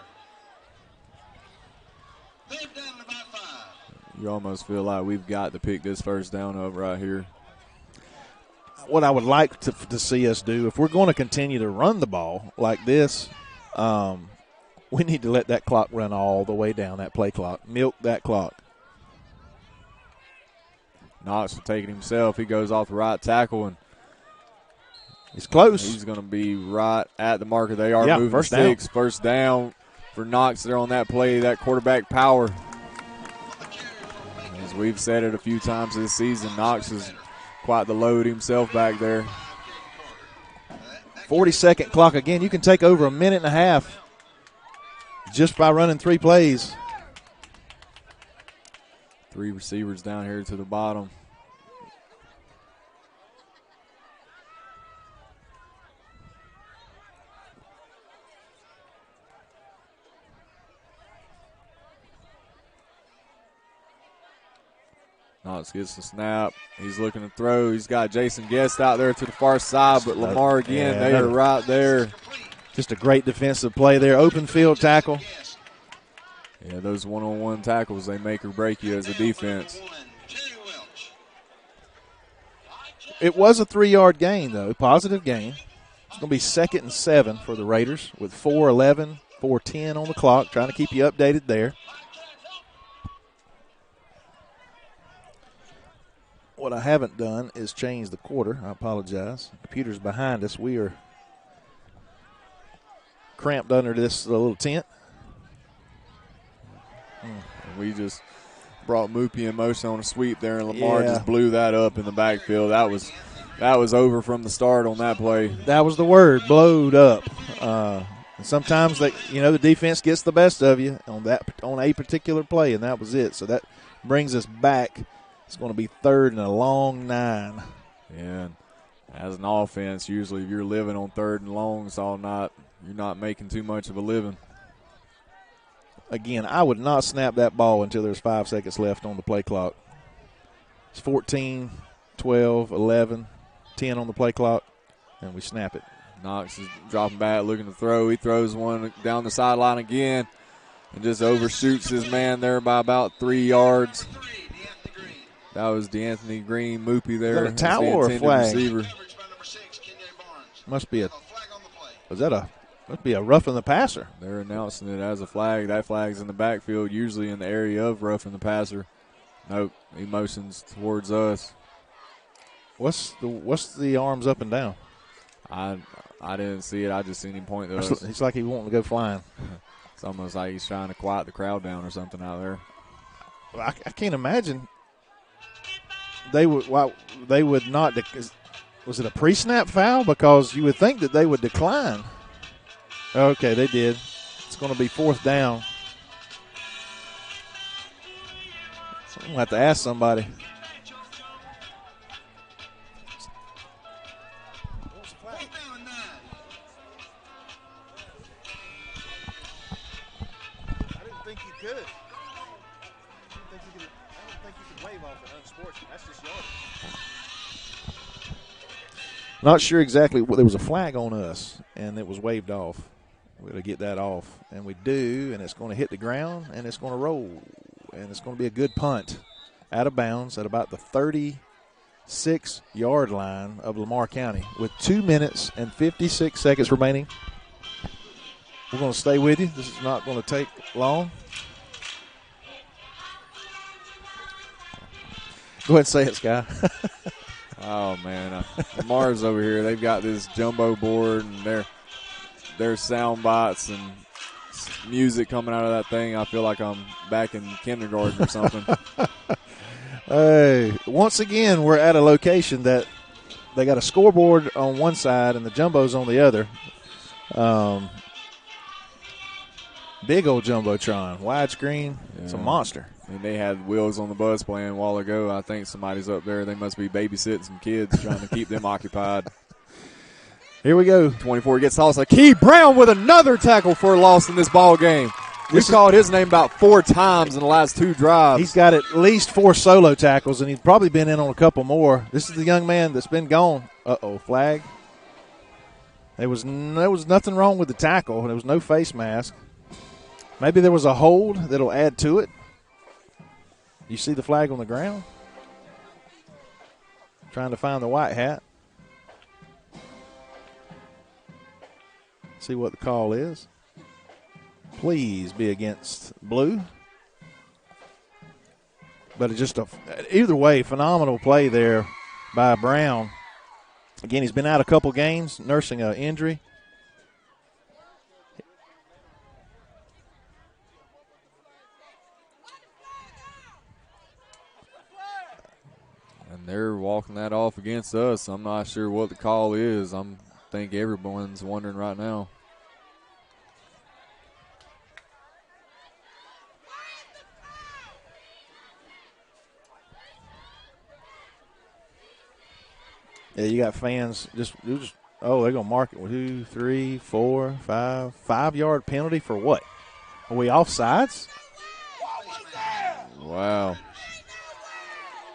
3rd down and about 5. You almost feel like we've got to pick this first down up right here. What I would like to see us do, if we're going to continue to run the ball like this, we need to let that clock run all the way down, that play clock. Milk that clock. Knox will take it himself. He goes off the right tackle, and He's close. he's going to be right at the marker. They are moving first 6. First down for Knox there on that play, that quarterback power. As we've said it a few times this season, Knox is quite the load himself back there. 40-second clock again. You can take over a minute and a half just by running 3 plays. 3 receivers down here to the bottom. Knox gets the snap. He's looking to throw. He's got Jason Guest out there to the far side, but Lamar again, they are right there. Just a great defensive play there. Open field tackle. Yeah, those one-on-one tackles, they make or break you as a defense. It was a 3-yard gain, though, positive gain. It's going to be 2nd and 7 for the Raiders with 4:11, 4:10 on the clock, trying to keep you updated there. What I haven't done is change the quarter. I apologize. The computer's behind us. We are cramped under this little tent. We just brought Moopy in motion on a sweep there, and Lamar just blew that up in the backfield. That was over from the start on that play. That was the word, blowed up. Sometimes the defense gets the best of you on a particular play, and that was it. So that brings us back. It's going to be 3rd and a long 9. Yeah, as an offense, usually if you're living on 3rd and longs all night, you're not making too much of a living. Again, I would not snap that ball until there's 5 seconds left on the play clock. It's 14, 12, 11, 10 on the play clock, and we snap it. Knox is dropping back, looking to throw. He throws one down the sideline again and just overshoots his man there by about 3 yards. That was DeAnthony Green, Moopy there. Is that a towel or a flag? Receiver. Must be a roughing the passer. They're announcing it as a flag. That flag's in the backfield, usually in the area of roughing the passer. Nope, he motions towards us. What's the arms up and down? I didn't see it. I just seen him point to us. He's like he wanting to go flying. It's almost like he's trying to quiet the crowd down or something out there. I can't imagine they would not. Was it a pre-snap foul? Because you would think that they would decline. Okay, they did. It's going to be 4th down. So I'm going to have to ask somebody. I didn't think you could. I don't think you could wave off an unsportsman. That's just yardage. Not sure exactly. There was a flag on us, and it was waved off. We're going to get that off, and we do, and it's going to hit the ground, and it's going to roll, and it's going to be a good punt out of bounds at about the 36-yard line of Lamar County with 2 minutes and 56 seconds remaining. We're going to stay with you. This is not going to take long. Go ahead and say it, Sky. Oh, man. Lamar's over here. They've got this jumbo board, and their sound bites and music coming out of that thing. I feel like I'm back in kindergarten or something. Hey, once again, we're at a location that they got a scoreboard on one side and the jumbo's on the other. Big old jumbotron, widescreen. Yeah. It's a monster. And they had Wheels on the Bus playing a while ago. I think somebody's up there. They must be babysitting some kids, trying to keep them occupied. Here we go. 24 gets tossed. Key Brown with another tackle for a loss in this ball game. We've called his name about 4 times in the last 2 drives. He's got at least 4 solo tackles, and he's probably been in on a couple more. This is the young man that's been gone. Flag. There was nothing wrong with the tackle. There was no face mask. Maybe there was a hold that'll add to it. You see the flag on the ground? Trying to find the white hat. See what the call is. Please be against blue. But it's just either way, phenomenal play there by Brown. Again, he's been out a couple games, nursing an injury. And they're walking that off against us. I'm not sure what the call is. I think everyone's wondering right now. Yeah, you got fans just they're going to mark it. 2, 3, 4, 5. 5-yard penalty for what? Are we offsides? Wow.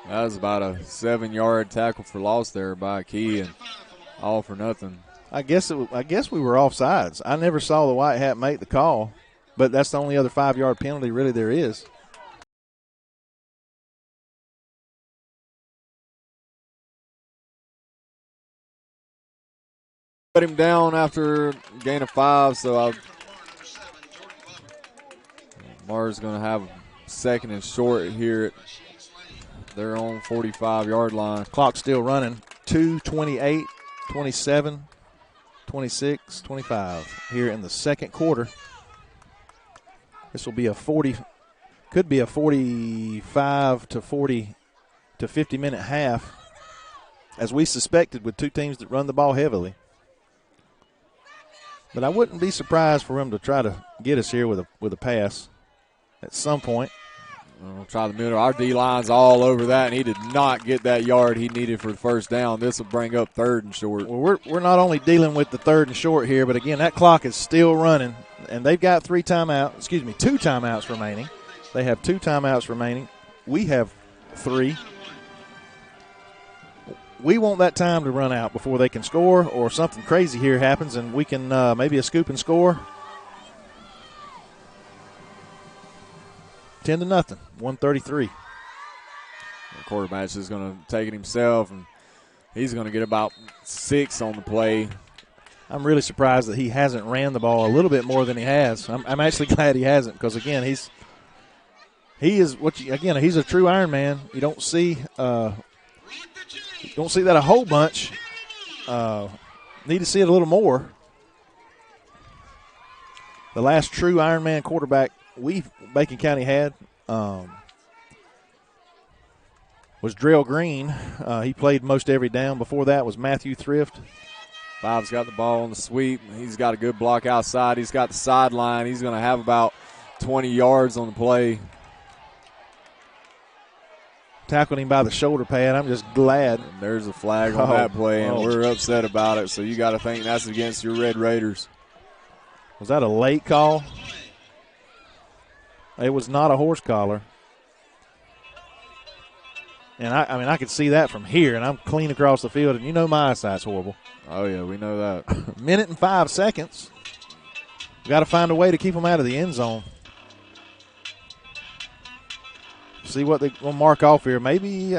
That was about a 7-yard tackle for loss there by Key, and all for nothing. I guess we were offsides. I never saw the white hat make the call, but that's the only other 5-yard penalty really there is. Put him down after gain of 5, so Lamar's going to have second and short here at their own 45-yard line. Clock still running. 2:28, 27, 26, 25 here in the second quarter. This will be could be a 45 to 40 to 50-minute half, as we suspected with two teams that run the ball heavily. But I wouldn't be surprised for him to try to get us here with a pass at some point. We'll try the middle. Our D-line's all over that, and he did not get that yard he needed for the first down. This will bring up 3rd and short. Well, we're not only dealing with the 3rd and short here, but again, that clock is still running, and they've got 2 timeouts remaining. They have 2 timeouts remaining. We have 3. We want that time to run out before they can score, or something crazy here happens, and we can maybe a scoop and score. 10-0, 133. The quarterback is going to take it himself, and he's going to get about 6 on the play. I'm really surprised that he hasn't ran the ball a little bit more than he has. I'm actually glad he hasn't, because again, he's a true Iron Man. You don't see that a whole bunch. Need to see it a little more. The last true Iron Man quarterback Bacon County had was Drell Green. He played most every down. Before that was Matthew Thrift. 5's got the ball on the sweep. He's got a good block outside. He's got the sideline. He's going to have about 20 yards on the play. Tackled him by the shoulder pad. I'm just glad. And there's a flag on that play, and we're upset about it. So you got to think that's against your Red Raiders. Was that a late call? It was not a horse collar. And I could see that from here, and I'm clean across the field, and you know my eyesight's horrible. Oh, yeah, we know that. Minute and 5 seconds. We got to find a way to keep them out of the end zone. See what they're going to mark off here. Maybe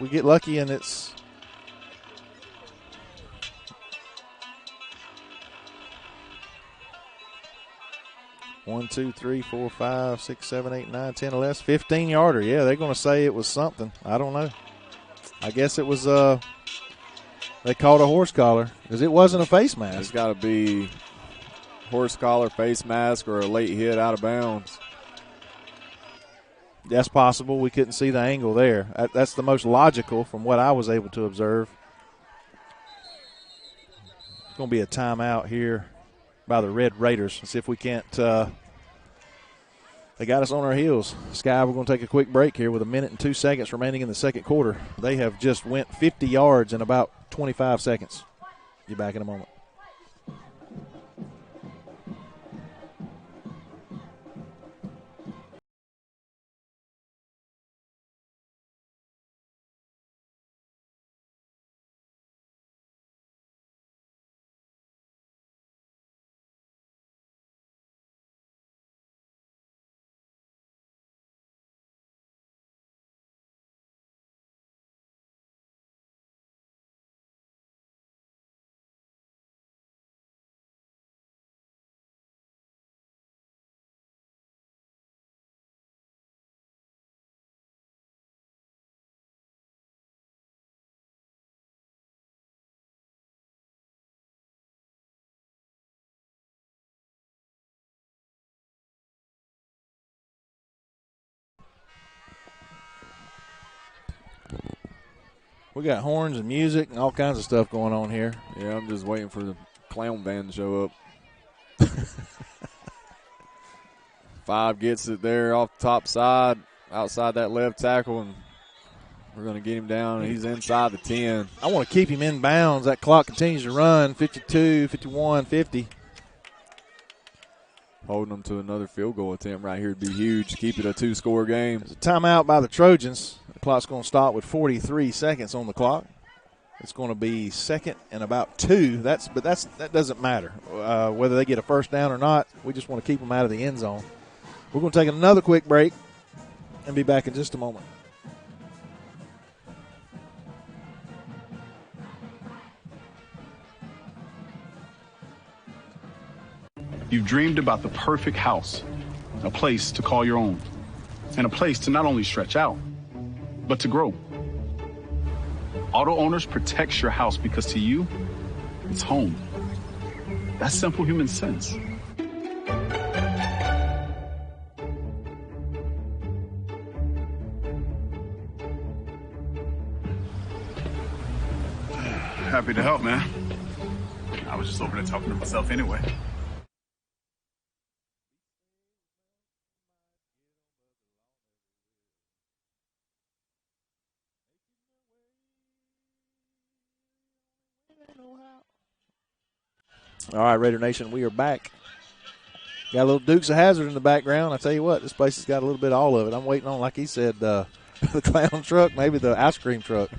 we get lucky and it's – 1, 2, 3, 4, 5, 6, 7, 8, 9, 10, 11, 15-yarder. Yeah, they're going to say it was something. I don't know. I guess it was they called a horse collar because it wasn't a face mask. It's got to be horse collar, face mask, or a late hit out of bounds. That's possible. We couldn't see the angle there. That's the most logical from what I was able to observe. It's going to be a timeout here by the Red Raiders. See if we can't they got us on our heels. Sky, we're going to take a quick break here with 1 minute and 2 seconds remaining in the second quarter. They have just went 50 yards in about 25 seconds. Be back in a moment. We got horns and music and all kinds of stuff going on here. Yeah, I'm just waiting for the clown band to show up. 5 gets it there off the top side, outside that left tackle, and We're going to get him down. He's inside the 10. I want to keep him in bounds. That clock continues to run, 52, 51, 50. Holding them to another field goal attempt right here would be huge. Keep it a 2-score game. There's a timeout by the Trojans. The clock's going to stop with 43 seconds on the clock. It's going to be second and about 2. That doesn't matter whether they get a first down or not. We just want to keep them out of the end zone. We're going to take another quick break and be back in just a moment. You've dreamed about the perfect house, a place to call your own, and a place to not only stretch out, but to grow. Auto Owners protects your house because to you, it's home. That's simple human sense. Happy to help, man. I was just over there talking to myself anyway. All right, Raider Nation, we are back. Got a little Dukes of Hazzard in the background. I tell you what, this place has got a little bit of all of it. I'm waiting on, like he said, the clown truck, maybe the ice cream truck.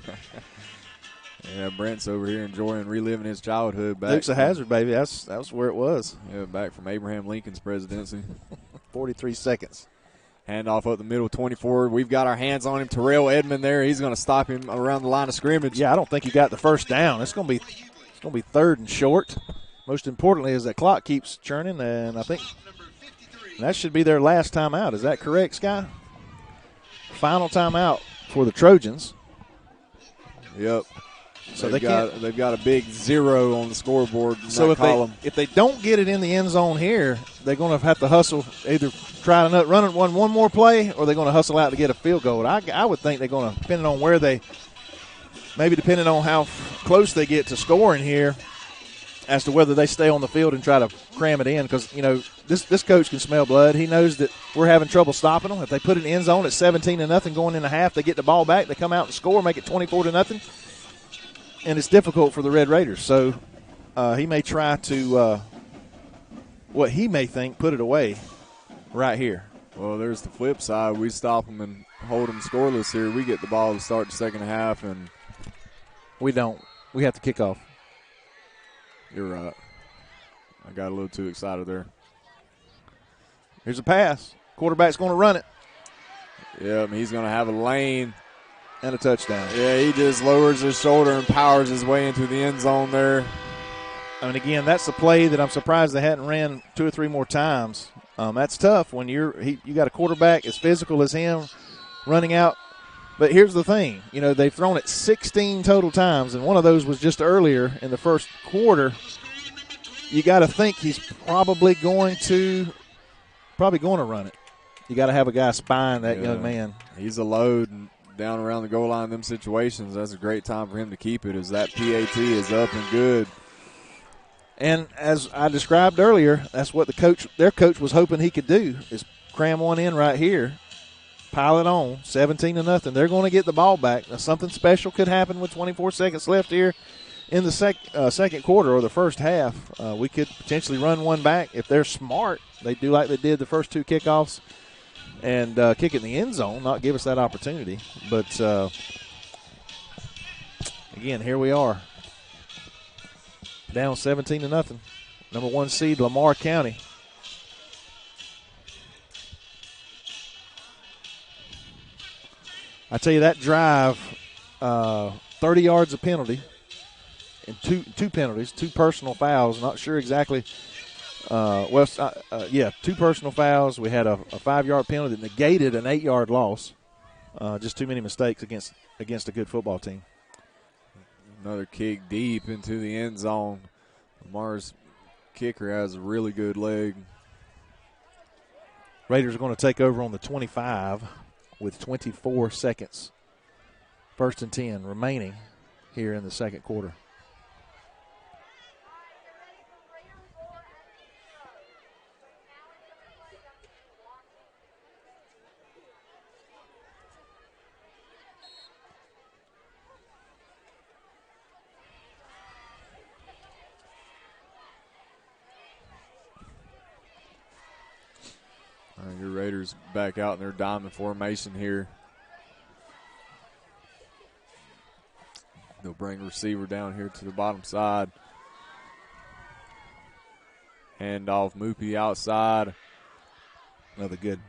Yeah, Brent's over here enjoying reliving his childhood. Dukes of Hazzard, baby. That's where it was. Yeah, back from Abraham Lincoln's presidency. 43 seconds. Handoff up the middle, 24. We've got our hands on him. Terrell Edmond there. He's going to stop him around the line of scrimmage. Yeah, I don't think he got the first down. It's going to be third and short. Most importantly is that clock keeps churning, and I think that should be their last timeout. Is that correct, Sky? Final timeout for the Trojans. Yep. So they've got a big 0 on the scoreboard. So if they don't get it in the end zone here, they're going to have to hustle, either try to run it one more play, or they're going to hustle out to get a field goal. I would think they're going to, depending on where maybe depending on how close they get to scoring here, as to whether they stay on the field and try to cram it in, because this coach can smell blood. He knows that we're having trouble stopping them. If they put it in the end zone at 17-0 going into half, they get the ball back, they come out and score, make it 24-0, and it's difficult for the Red Raiders. So he may try to what he may think put it away right here. Well, there's the flip side. We stop them and hold them scoreless here. We get the ball to start the second half, and we don't. We have to kick off. You're right. I got a little too excited there. Here's a pass. Quarterback's going to run it. Yeah, he's going to have a lane. And a touchdown. Yeah, he just lowers his shoulder and powers his way into the end zone there. I mean, again, that's the play that I'm surprised they hadn't ran 2 or 3 more times. That's tough when you got a quarterback as physical as him running out. But here's the thing. They've thrown it 16 total times, and one of those was just earlier in the first quarter. You got to think he's probably going to run it. You got to have a guy spying that young man. He's a load and down around the goal line in them situations. That's a great time for him to keep it, as that PAT is up and good. And as I described earlier, that's what their coach was hoping he could do, is cram one in right here. Pile it on, 17-0. They're going to get the ball back. Now, something special could happen with 24 seconds left here in the second quarter or the first half. We could potentially run one back. If they're smart, they do like they did the first 2 kickoffs and kick it in the end zone, not give us that opportunity. But, again, here we are. Down 17-0. Number 1 seed, Lamar County. I tell you, that drive, 30 yards of penalty, and two penalties, 2 personal fouls. Not sure exactly. 2 personal fouls. We had a 5-yard penalty that negated an 8-yard loss. Just too many mistakes against a good football team. Another kick deep into the end zone. Lamar's kicker has a really good leg. Raiders are going to take over on the 25 with 24 seconds. 1st and 10 remaining here in the second quarter. Your Raiders back out in their diamond formation here. They'll bring a receiver down here to the bottom side. Hand off Moopy outside. Another good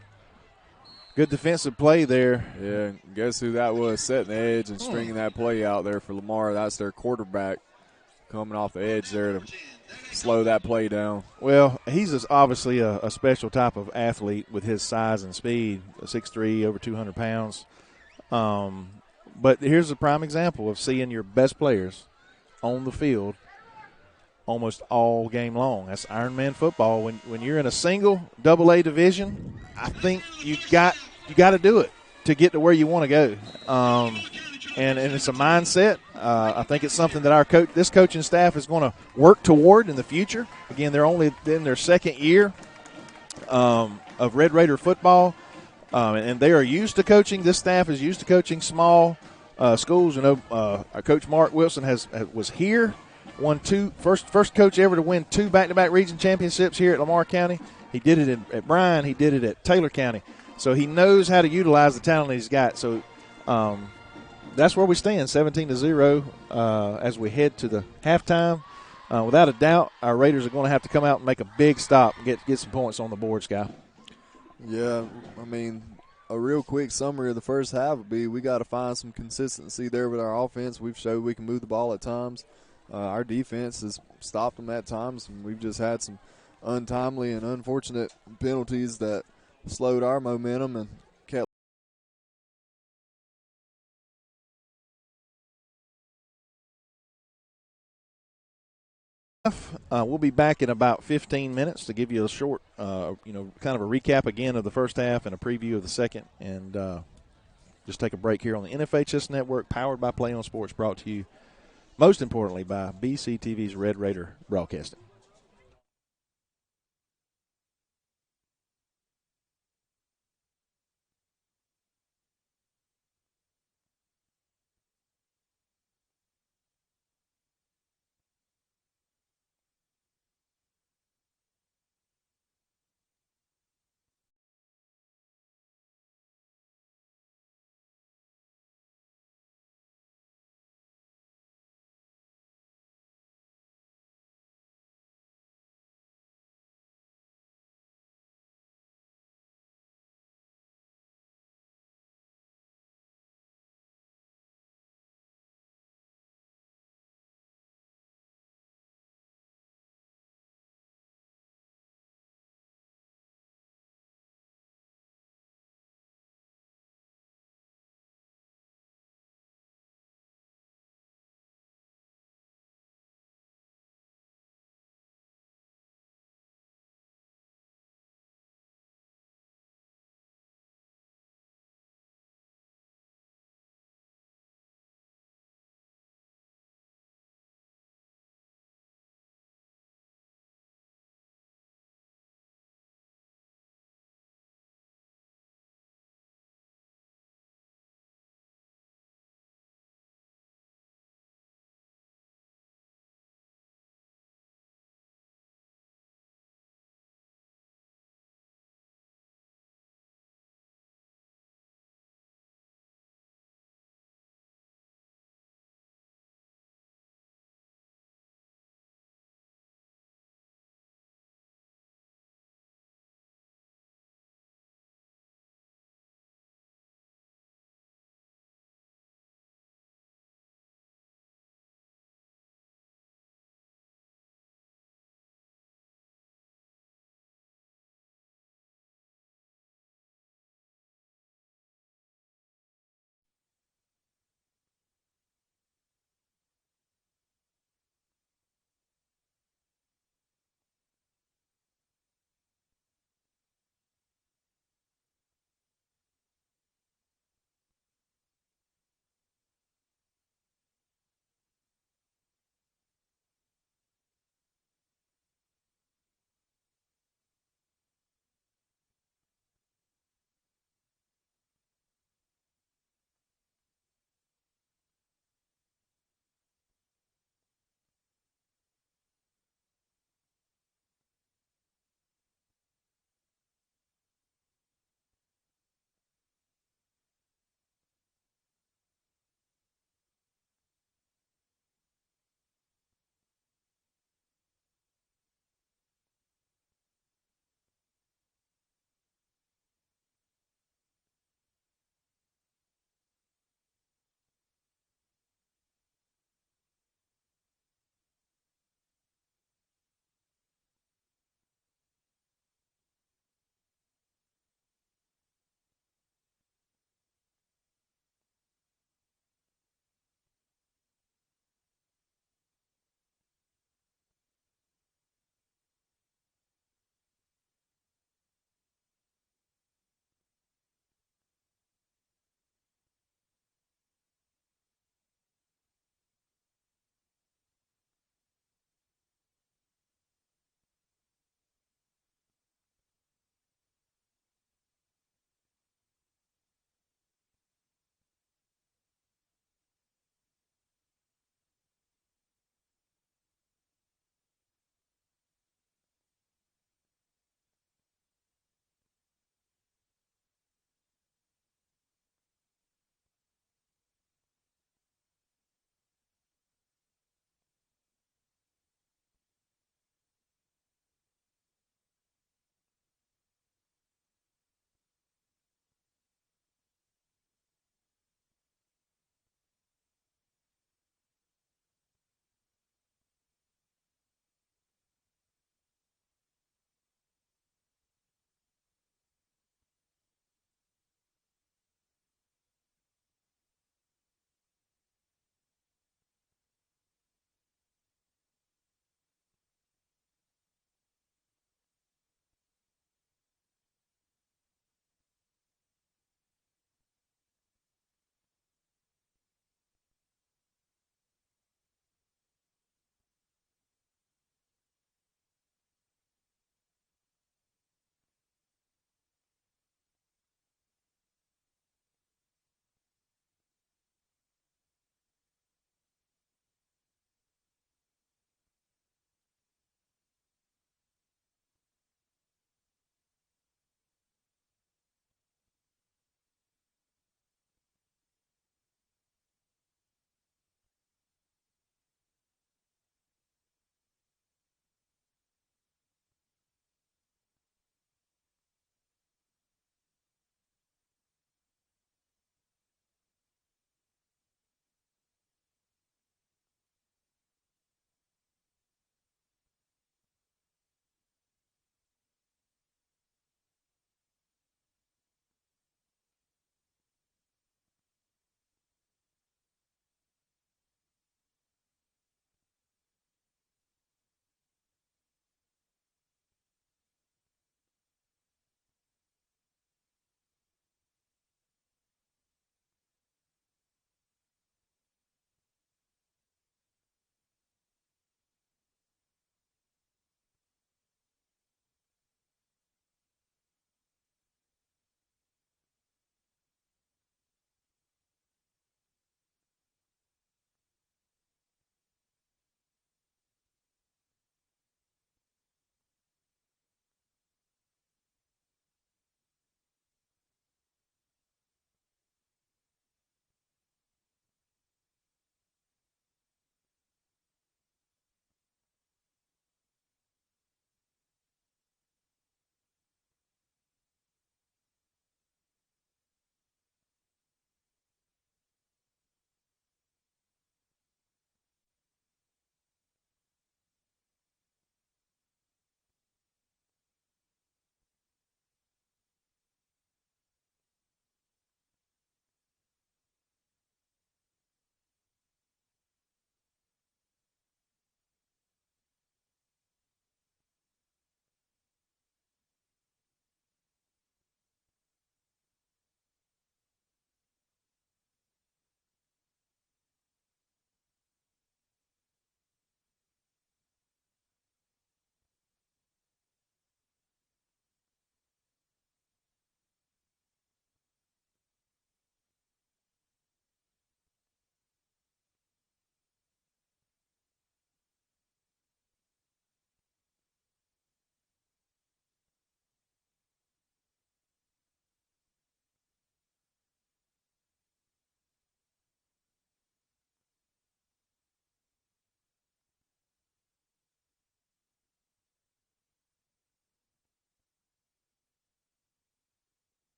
defensive play there. Yeah, guess who that was setting the edge and stringing that play out there for Lamar. That's their quarterback coming off the edge there to slow that play down. Well, he's obviously a special type of athlete with his size and speed, 6'3", over 200 pounds. But here's a prime example of seeing your best players on the field almost all game long. That's Ironman football. When you're in a single AA division, I think you got to do it to get to where you want to go. And it's a mindset. I think it's something that this coaching staff is going to work toward in the future. Again, they're only in their second year of Red Raider football, and they are used to coaching. This staff is used to coaching small schools. You know, our coach Mark Wilson was here, won first coach ever to win 2 back-to-back region championships here at Lamar County. He did it at Bryan. He did it at Taylor County. So he knows how to utilize the talent he's got. So that's where we stand, 17-0 as we head to the halftime. Without a doubt, our Raiders are going to have to come out and make a big stop and get some points on the board, Sky. Yeah, I mean, a real quick summary of the first half would be we got to find some consistency there with our offense. We've showed we can move the ball at times. Our defense has stopped them at times, and we've just had some untimely and unfortunate penalties that slowed our momentum and kept. We'll be back in about 15 minutes to give you a short, kind of a recap again of the first half and a preview of the second, and just take a break here on the NFHS Network, powered by Play on Sports, brought to you most importantly by BCTV's Red Raider Broadcasting.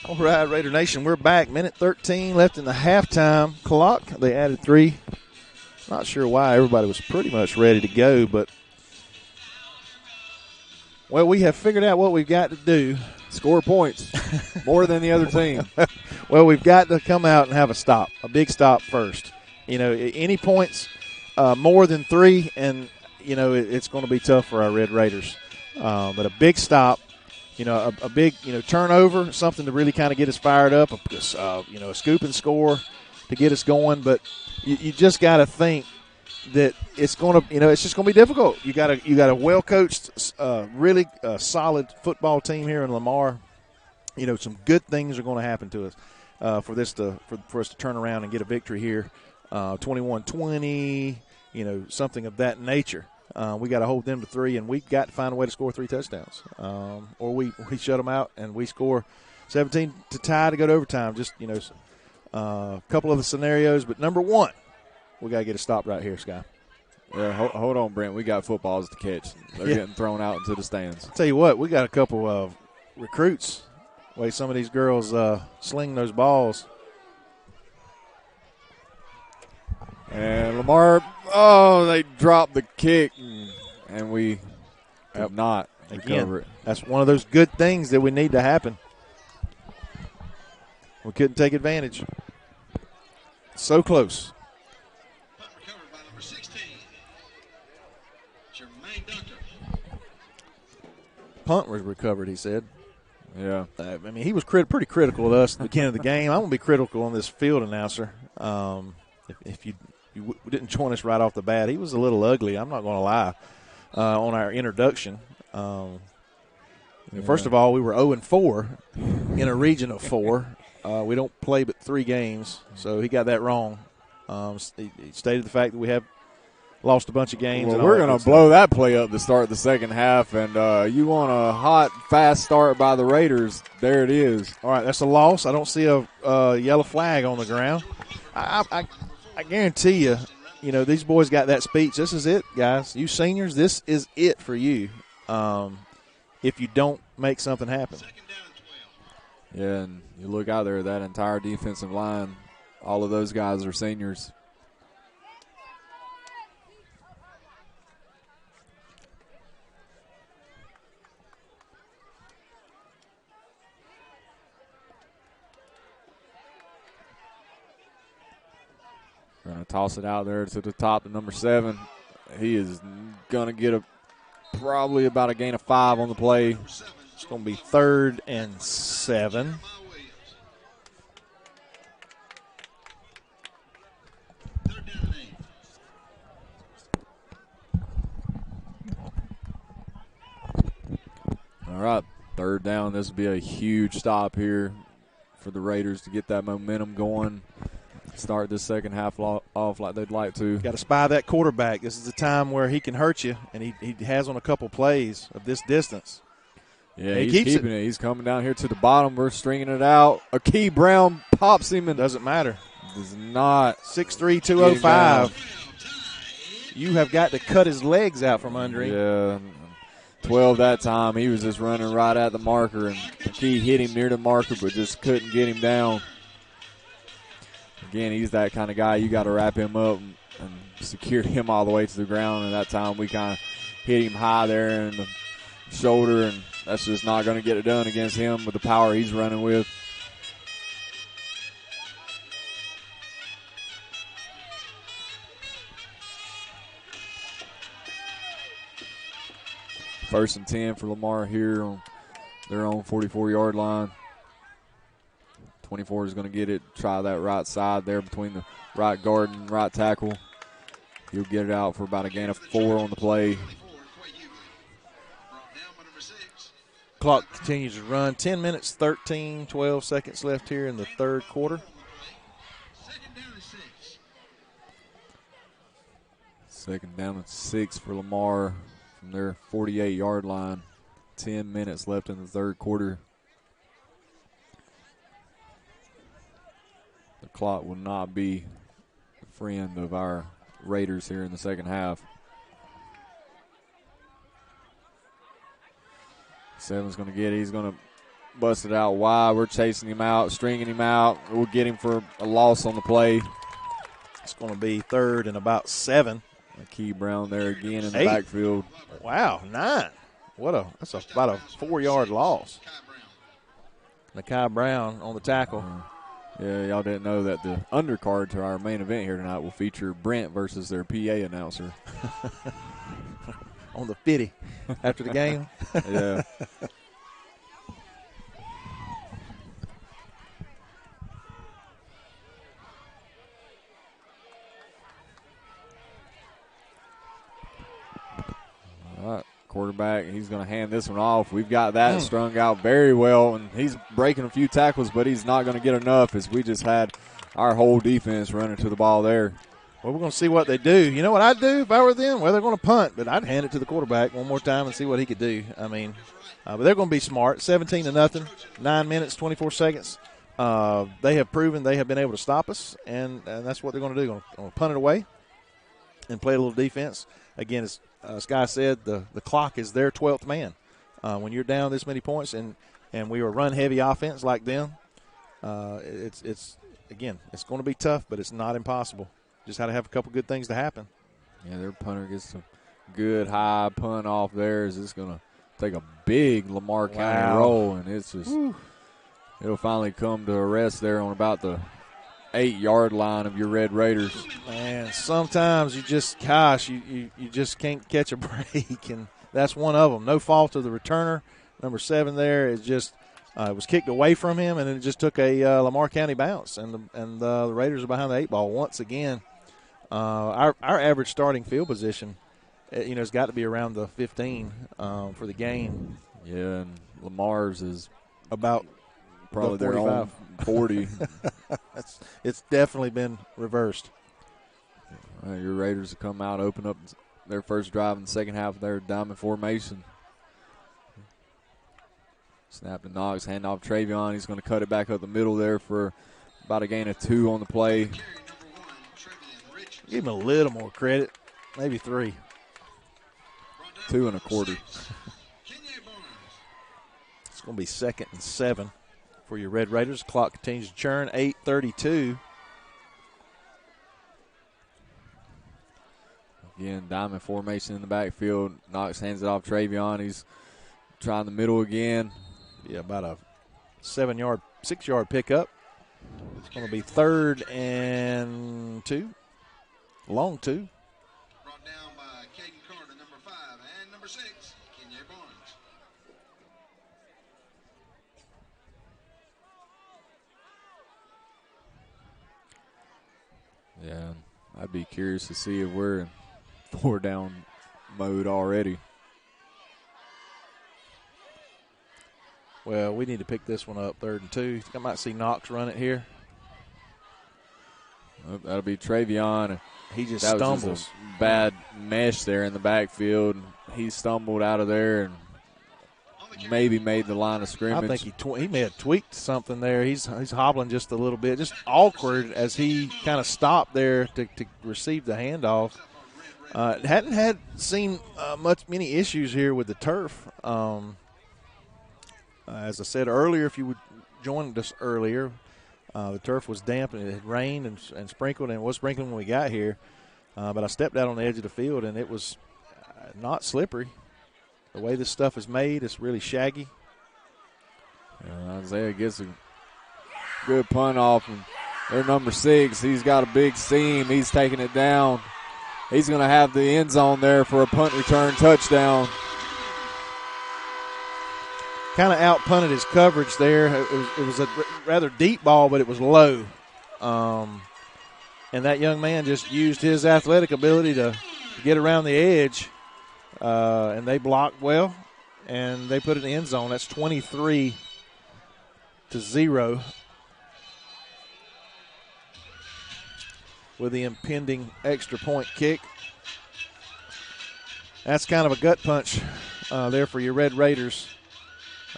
All right, Raider Nation, we're back. Minute 13 left in the halftime clock. They added 3. Not sure why. Everybody was pretty much ready to go, but, well, we have figured out what we've got to do. Score points more than the other team. Well, we've got to come out and have a stop, a big stop first. You know, any points more than 3, and, you know, it's going to be tough for our Red Raiders. But a big stop. You know, a big, turnover, something to really kind of get us fired up, a scoop and score to get us going. But you just got to think that it's going to, it's just going to be difficult. You got a well-coached, really solid football team here in Lamar. You know, some good things are going to happen to us for us to turn around and get a victory here, 21-20, something of that nature. We got to hold them to 3, and we've got to find a way to score 3 touchdowns. Or we shut them out and we score 17 to tie to go to overtime. Just, a couple of the scenarios. But number 1, we got to get a stop right here, Sky. Yeah, hold on, Brent. We got footballs to catch. They're getting thrown out into the stands. I'll tell you what, we got a couple of recruits. The way some of these girls sling those balls. And Lamar, they dropped the kick, and we have not recovered it. That's one of those good things that we need to happen. We couldn't take advantage. So close. Punt recovered by number 16, Jermaine Duncan. Punt was recovered, he said. Yeah. He was pretty critical of us at the beginning of the game. I'm going to be critical on this field announcer. If you didn't join us right off the bat, he was a little ugly, I'm not going to lie, on our introduction. First of all, we were 0-4 in a region of 4. We don't play but 3 games, so he got that wrong. He stated the fact that we have lost a bunch of games. Well, we're going to blow that play up to start the second half, and you want a hot, fast start by the Raiders. There it is. All right, that's a loss. I don't see a yellow flag on the ground. I guarantee you, these boys got that speech. This is it, guys. You seniors, this is it for you if you don't make something happen. Yeah, and you look out there, that entire defensive line, all of those guys are seniors. Going to toss it out there to the top to number 7. He is going to get probably about a gain of 5 on the play. It's going to be 3rd and 7. All right, 3rd down. This will be a huge stop here for the Raiders to get that momentum going. Start this second half off like they'd like to. Got to spy that quarterback. This is the time where he can hurt you, and he has on a couple plays of this distance. Yeah, he's keeping it. He's coming down here to the bottom. We're stringing it out. Akee Brown pops him. And doesn't matter. Does not. 6'3", 205. You have got to cut his legs out from under him. Yeah, 12 that time. He was just running right at the marker, and Akee hit him near the marker but just couldn't get him down. Again, he's that kind of guy. You got to wrap him up and secure him all the way to the ground. And that time we kind of hit him high there in the shoulder, and that's just not going to get it done against him with the power he's running with. First and 10 for Lamar here on their own 44-yard line. 24 is going to get it, try that right side there between the right guard and right tackle. He'll get it out for about a gain of 4 on the play. Clock continues to run. 10 minutes, 12 seconds left here in the 3rd quarter. Second down and 6 for Lamar from their 48-yard line. 10 minutes left in the 3rd quarter. The clock will not be a friend of our Raiders here in the second half. 7's going to get it. He's going to busted out wide. We're chasing him out, stringing him out. We'll get him for a loss on the play. It's going to be 3rd and about 7. Key Brown there again in the 8. backfield. Wow, 9. That's about a 4-yard loss. Nakai Brown on the tackle. Yeah, y'all didn't know that the undercard to our main event here tonight will feature Brent versus their PA announcer. On the 50 after the game. Yeah. All right, quarterback, he's going to hand this one off. We've got that strung out very well, and he's breaking a few tackles, but he's not going to get enough as we just had our whole defense running to the ball there. Well, we're going to see what they do. You know what I'd do if I were them? Well, they're going to punt, but I'd hand it to the quarterback one more time and see what he could do. I mean, but they're going to be smart. 17-0, 9 minutes, 24 seconds. They have proven they have been able to stop us, and that's what they're going to do. Going to punt it away and play a little defense. Again, as Sky said, the clock is their 12th man. When you're down this many points and we are run-heavy offense like them, it's going to be tough, but it's not impossible. Just had to have a couple good things to happen. Yeah, their punter gets some good high punt off there. Is this going to take a big Lamar County roll, and it's just it'll finally come to a rest there on about the 8-yard line of your Red Raiders. Man, sometimes you just can't catch a break, and that's one of them. No fault of the returner. Number 7 there is just it was kicked away from him, and it just took a Lamar County bounce, and the Raiders are behind the 8 ball once again. Our average starting field position, has got to be around the 15 for the game. Yeah, and Lamar's is about probably their own 40. It's definitely been reversed. Your Raiders have come out, open up their first drive in the second half of their diamond formation. Snap to Knox, hand off Travion. He's going to cut it back up the middle there for about a gain of 2 on the play. Give him a little more credit, maybe 3. 2 1/4. It's going to be 2nd and 7 for your Red Raiders. Clock continues to churn, 8:32. Again, diamond formation in the backfield. Knox hands it off Travion. He's trying the middle again. Yeah, about a 6-yard pickup. It's going to be 3rd and 2. Long 2. Brought down by Caden Carter, number 5, and number 6, Kenya Barnes. Yeah, I'd be curious to see if we're in 4-down mode already. Well, we need to pick this one up, 3rd and 2. I might see Knox run it here. That'll be Travion. He just that stumbles. Was just a bad mesh there in the backfield. He stumbled out of there and maybe made the line of scrimmage. I think he may have tweaked something there. He's hobbling just a little bit, just awkward as he kind of stopped there to receive the handoff. Hadn't seen many issues here with the turf. As I said earlier, if you would joined us earlier, the turf was damp and it had rained and sprinkled, and it was sprinkling when we got here. But I stepped out on the edge of the field, and it was not slippery. The way this stuff is made, it's really shaggy. Isaiah gets a good punt off, and their number 6, he's got a big seam. He's taking it down. He's going to have the end zone there for a punt return touchdown. Kind of out-punted his coverage there. It was a rather deep ball, but it was low. And that young man just used his athletic ability to get around the edge. And they blocked well, and they put it in the end zone. That's 23-0. With the impending extra point kick. That's kind of a gut punch there for your Red Raiders.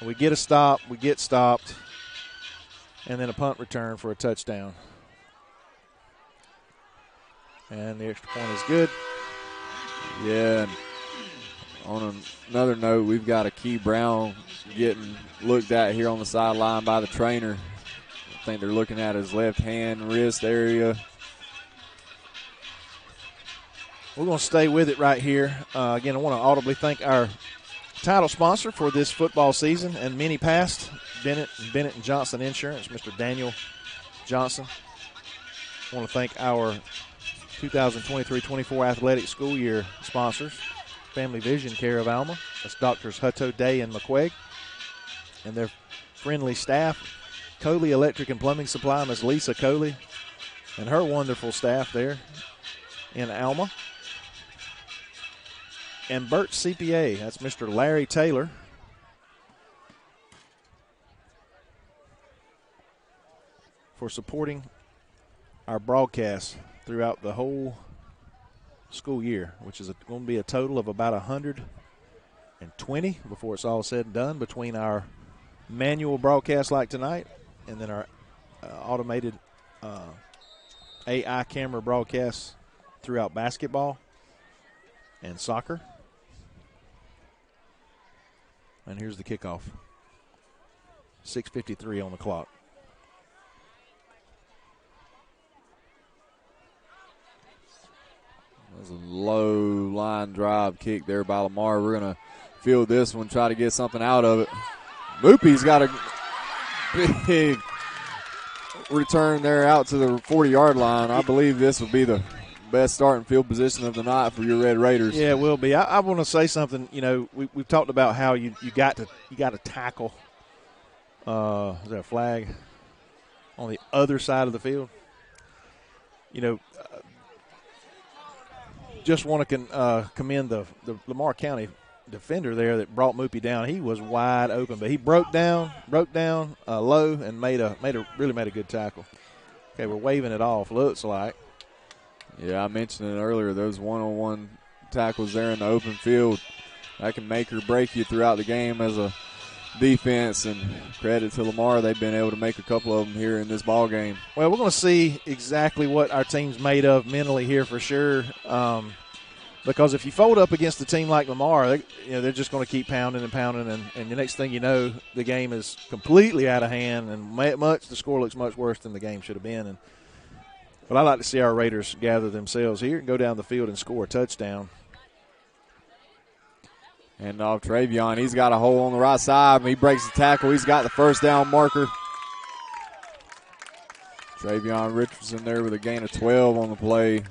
We get a stop, we get stopped, and then a punt return for a touchdown. And the extra point is good. Yeah, On another note, we've got a Key Brown getting looked at here on the sideline by the trainer. I think they're looking at his left hand wrist area. We're going to stay with it right here. Again, I want to audibly thank our title sponsor for this football season and many past, Bennett and Johnson Insurance, Mr. Daniel Johnson. I want to thank our 2023-24 athletic school year sponsors, Family Vision Care of Alma. That's Doctors Hutto, Day, and McQuaig. And their friendly staff, Coley Electric and Plumbing Supply, Ms. Lisa Coley, and her wonderful staff there in Alma. And Burt CPA, that's Mr. Larry Taylor. For supporting our broadcast throughout the whole school year, which is going to be a total of about 120 before it's all said and done, between our manual broadcast like tonight and then our automated AI camera broadcasts throughout basketball and soccer. And here's the kickoff. 6:53 on the clock. There's a low line drive kick there by Lamar. We're going to field this one, try to get something out of it. Moopy's got a big return there out to the 40-yard line. I believe this will be the best starting field position of the night for your Red Raiders. Yeah, it will be. I want to say something. You know, we've talked about how you got to tackle. Is there a flag on the other side of the field? You know, just want to commend the Lamar County defender there that brought Moopy down. He was wide open, but he broke down low and made a good tackle. Okay, we're waving it off. Looks like. Yeah, I mentioned it earlier. Those one-on-one tackles there in the open field, that can make or break you throughout the game as a defense. And credit to Lamar, they've been able to make a couple of them here in this ball game. Well, we're going to see exactly what our team's made of mentally here for sure. Because if you fold up against a team like Lamar, they're just going to keep pounding and pounding, and the next thing you know, the game is completely out of hand, and the score looks much worse than the game should have been. But I like to see our Raiders gather themselves here and go down the field and score a touchdown. And off Travion, he's got a hole on the right side. He breaks the tackle. He's got the first down marker. Travion Richardson there with a gain of 12 on the play.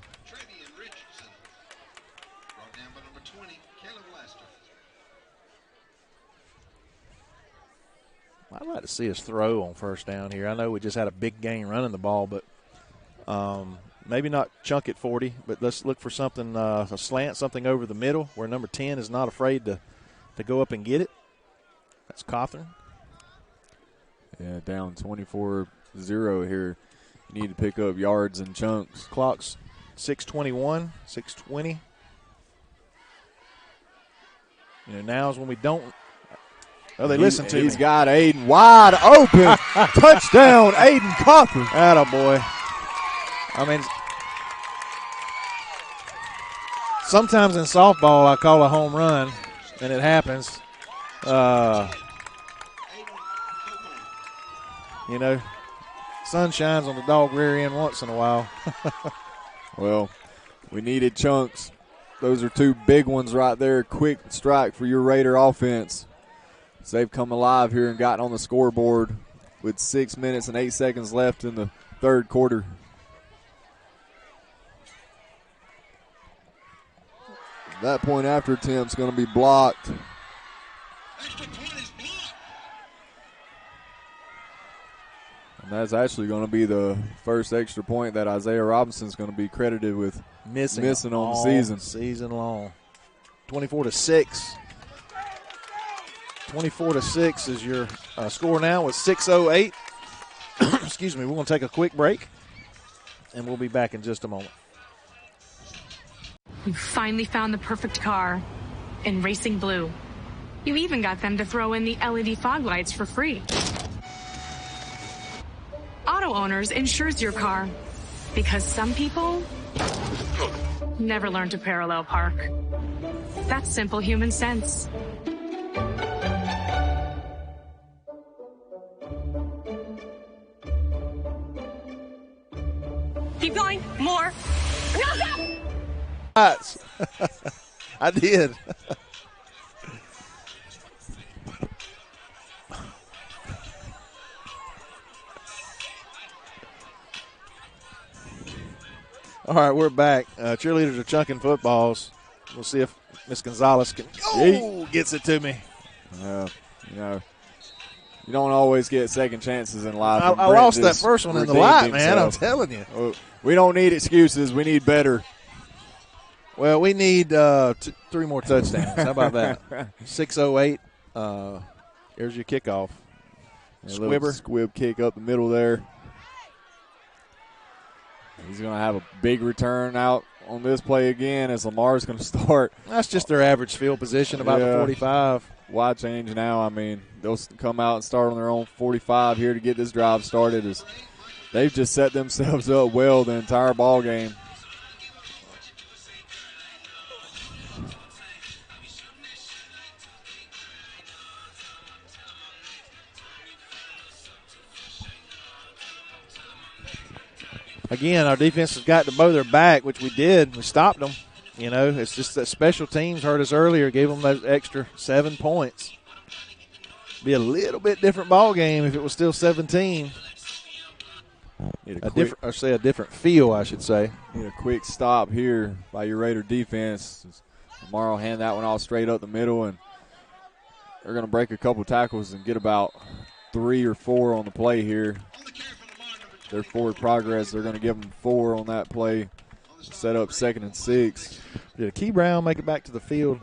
I'd like to see us throw on first down here. I know we just had a big gain running the ball, but maybe not chunk it 40, but let's look for something, a slant, something over the middle where number 10 is not afraid to go up and get it. That's Cawthorn. Yeah, down 24-0 here. You need to pick up yards and chunks. Clock's 6:21, 6:20. Now is when we don't. Oh, they listen to me. He's got Aiden wide open. Touchdown, Aiden Cawthorn. Attaboy. I mean, sometimes in softball I call a home run, and it happens. Sun shines on the dog rear end once in a while. Well, we needed chunks. Those are two big ones right there. Quick strike for your Raider offense. So they've come alive here and gotten on the scoreboard with 6 minutes and 8 seconds left in the third quarter. That point after attempt's going to be blocked. And that's actually going to be the first extra point that Isaiah Robinson's going to be credited with missing on the season. Season long. 24-6. 24-6 is your score now with 6:08. Excuse me. We're going to take a quick break, and we'll be back in just a moment. You finally found the perfect car in Racing Blue. You even got them to throw in the LED fog lights for free. Auto Owners insures your car Because some people never learn to parallel park. That's simple human sense. Keep going. More. I did. All right, we're back. Cheerleaders are chunking footballs. We'll see if Miss Gonzalez can. Oh, gets it to me. You don't always get second chances in life. I lost that first one in the light, man. I'm telling you. We don't need excuses. We need better. Well, we need 3 more touchdowns. How about that? 6:08. Here's your kickoff. Squib kick up the middle there. He's going to have a big return out on this play again as Lamar's going to start. That's just their average field position, about the 45. Wide change now. I mean, they'll come out and start on their own 45 here to get this drive started. As they've just set themselves up well the entire ball game. Again, our defense has got to bow their back, which we did. We stopped them. You know, it's just that special teams hurt us earlier, gave them those extra 7 points. Be a little bit different ball game if it was still 17. A different feel, I should say. Need a quick stop here by your Raider defense. Lamar will hand that one off straight up the middle, and they're going to break a couple tackles and get about 3 or 4 on the play here. Their forward progress, they're going to give them 4 on that play. Set up 2nd and 6. Did Key Brown make it back to the field?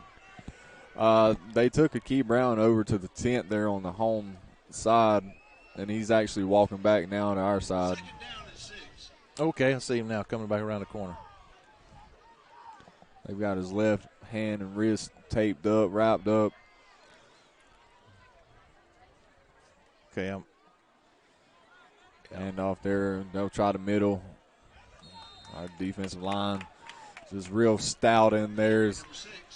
They took a Key Brown over to the tent there on the home side, and he's actually walking back now to our side. Okay, I see him now coming back around the corner. They've got his left hand and wrist taped up, wrapped up. Okay, hand off there. They'll try the middle. Our defensive line just real stout in there.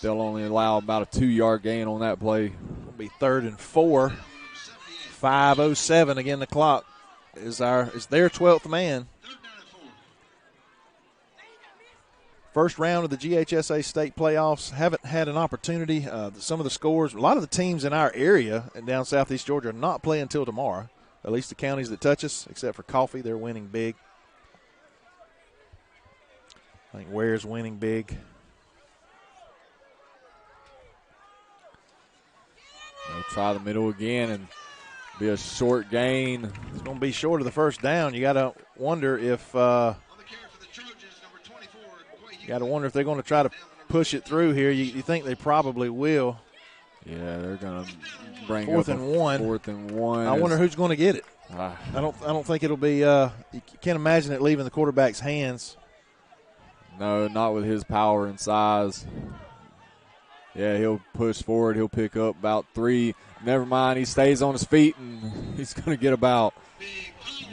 They'll only allow about a 2-yard gain on that play. It'll be 3rd and 4. 5:07 again. The clock is their 12th man. First round of the GHSA state playoffs. Haven't had an opportunity. Some of the scores, a lot of the teams in our area and down southeast Georgia are not playing until tomorrow. At least the counties that touch us, except for Coffee, they're winning big. I think Ware's winning big. They'll try the middle again and be a short gain. It's going to be short of the first down. You got to wonder if they're going to try to push it through here. You think they probably will. Yeah, they're going to bring 4th up and 1. 4th and 1. I wonder who's going to get it. I don't think it'll be. You can't imagine it leaving the quarterback's hands. No, not with his power and size. Yeah, he'll push forward. He'll pick up about 3. Never mind, he stays on his feet, and he's going to get about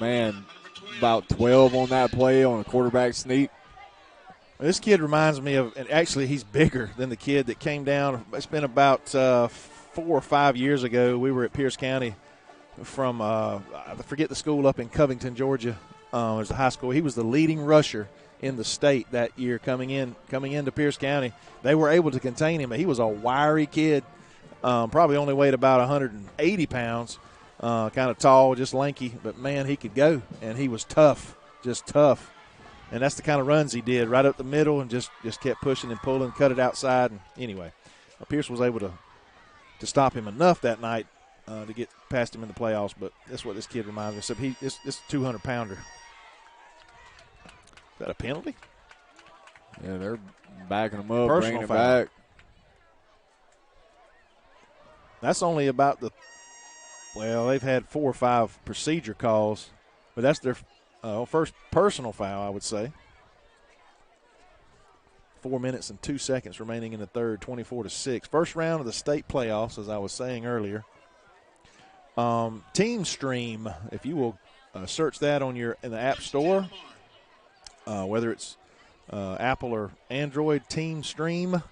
12 on that play on a quarterback sneak. This kid reminds me of, and actually he's bigger than the kid that came down. It's been about 4 or 5 years ago. We were at Pierce County from, I forget the school up in Covington, Georgia. It was a high school. He was the leading rusher in the state that year coming into Pierce County. They were able to contain him, but he was a wiry kid, probably only weighed about 180 pounds, kind of tall, just lanky. But, man, he could go, and he was tough, just tough. And that's the kind of runs he did, right up the middle and just kept pushing and pulling, cut it outside. And anyway, Pierce was able to stop him enough that night to get past him in the playoffs. But that's what this kid reminds me of. So this 200-pounder. Is that a penalty? Yeah, they're backing him up, Personal bringing it foul. back. That's only about they've had 4 or 5 procedure calls, but that's their first personal foul, I would say. 4 minutes and 2 seconds remaining in the third, 24-6. First round of the state playoffs, as I was saying earlier. Team Stream, if you will search that in the App Store, whether it's Apple or Android, Team Stream.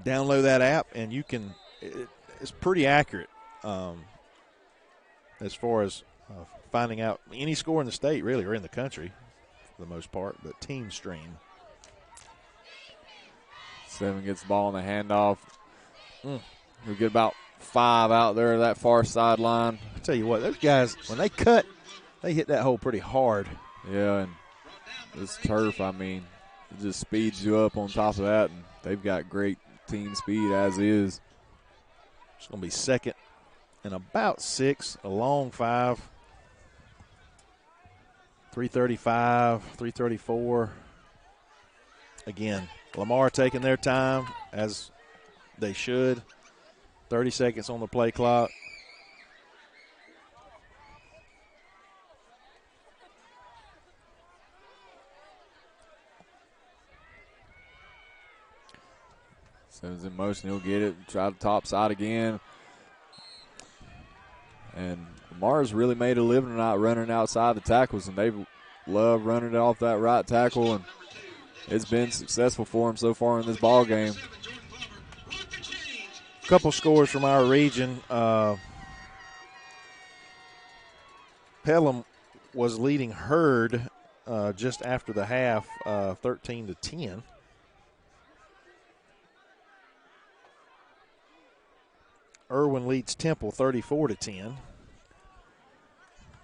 Download that app, and you can. It's pretty accurate as far as finding out any score in the state, really, or in the country for the most part. But Team Stream. 7 gets the ball on the handoff. We get about 5 out there that far sideline. I tell you what, those guys, when they cut, they hit that hole pretty hard. Yeah, and this turf, I mean, it just speeds you up on top of that, and they've got great team speed as is. It's going to be second and about 6, a long 5. 3:35, 3:34. Again, Lamar taking their time, as they should. 30 seconds on the play clock. Simmons in motion, he'll get it, try the top side again. And Lamar's really made a living not running outside the tackles, and they've loved running it off that right tackle, and it's been successful for him so far in this ball game. A couple scores from our region. Pelham was leading Hurd just after the half, 13-10. Irwin leads Temple 34-10.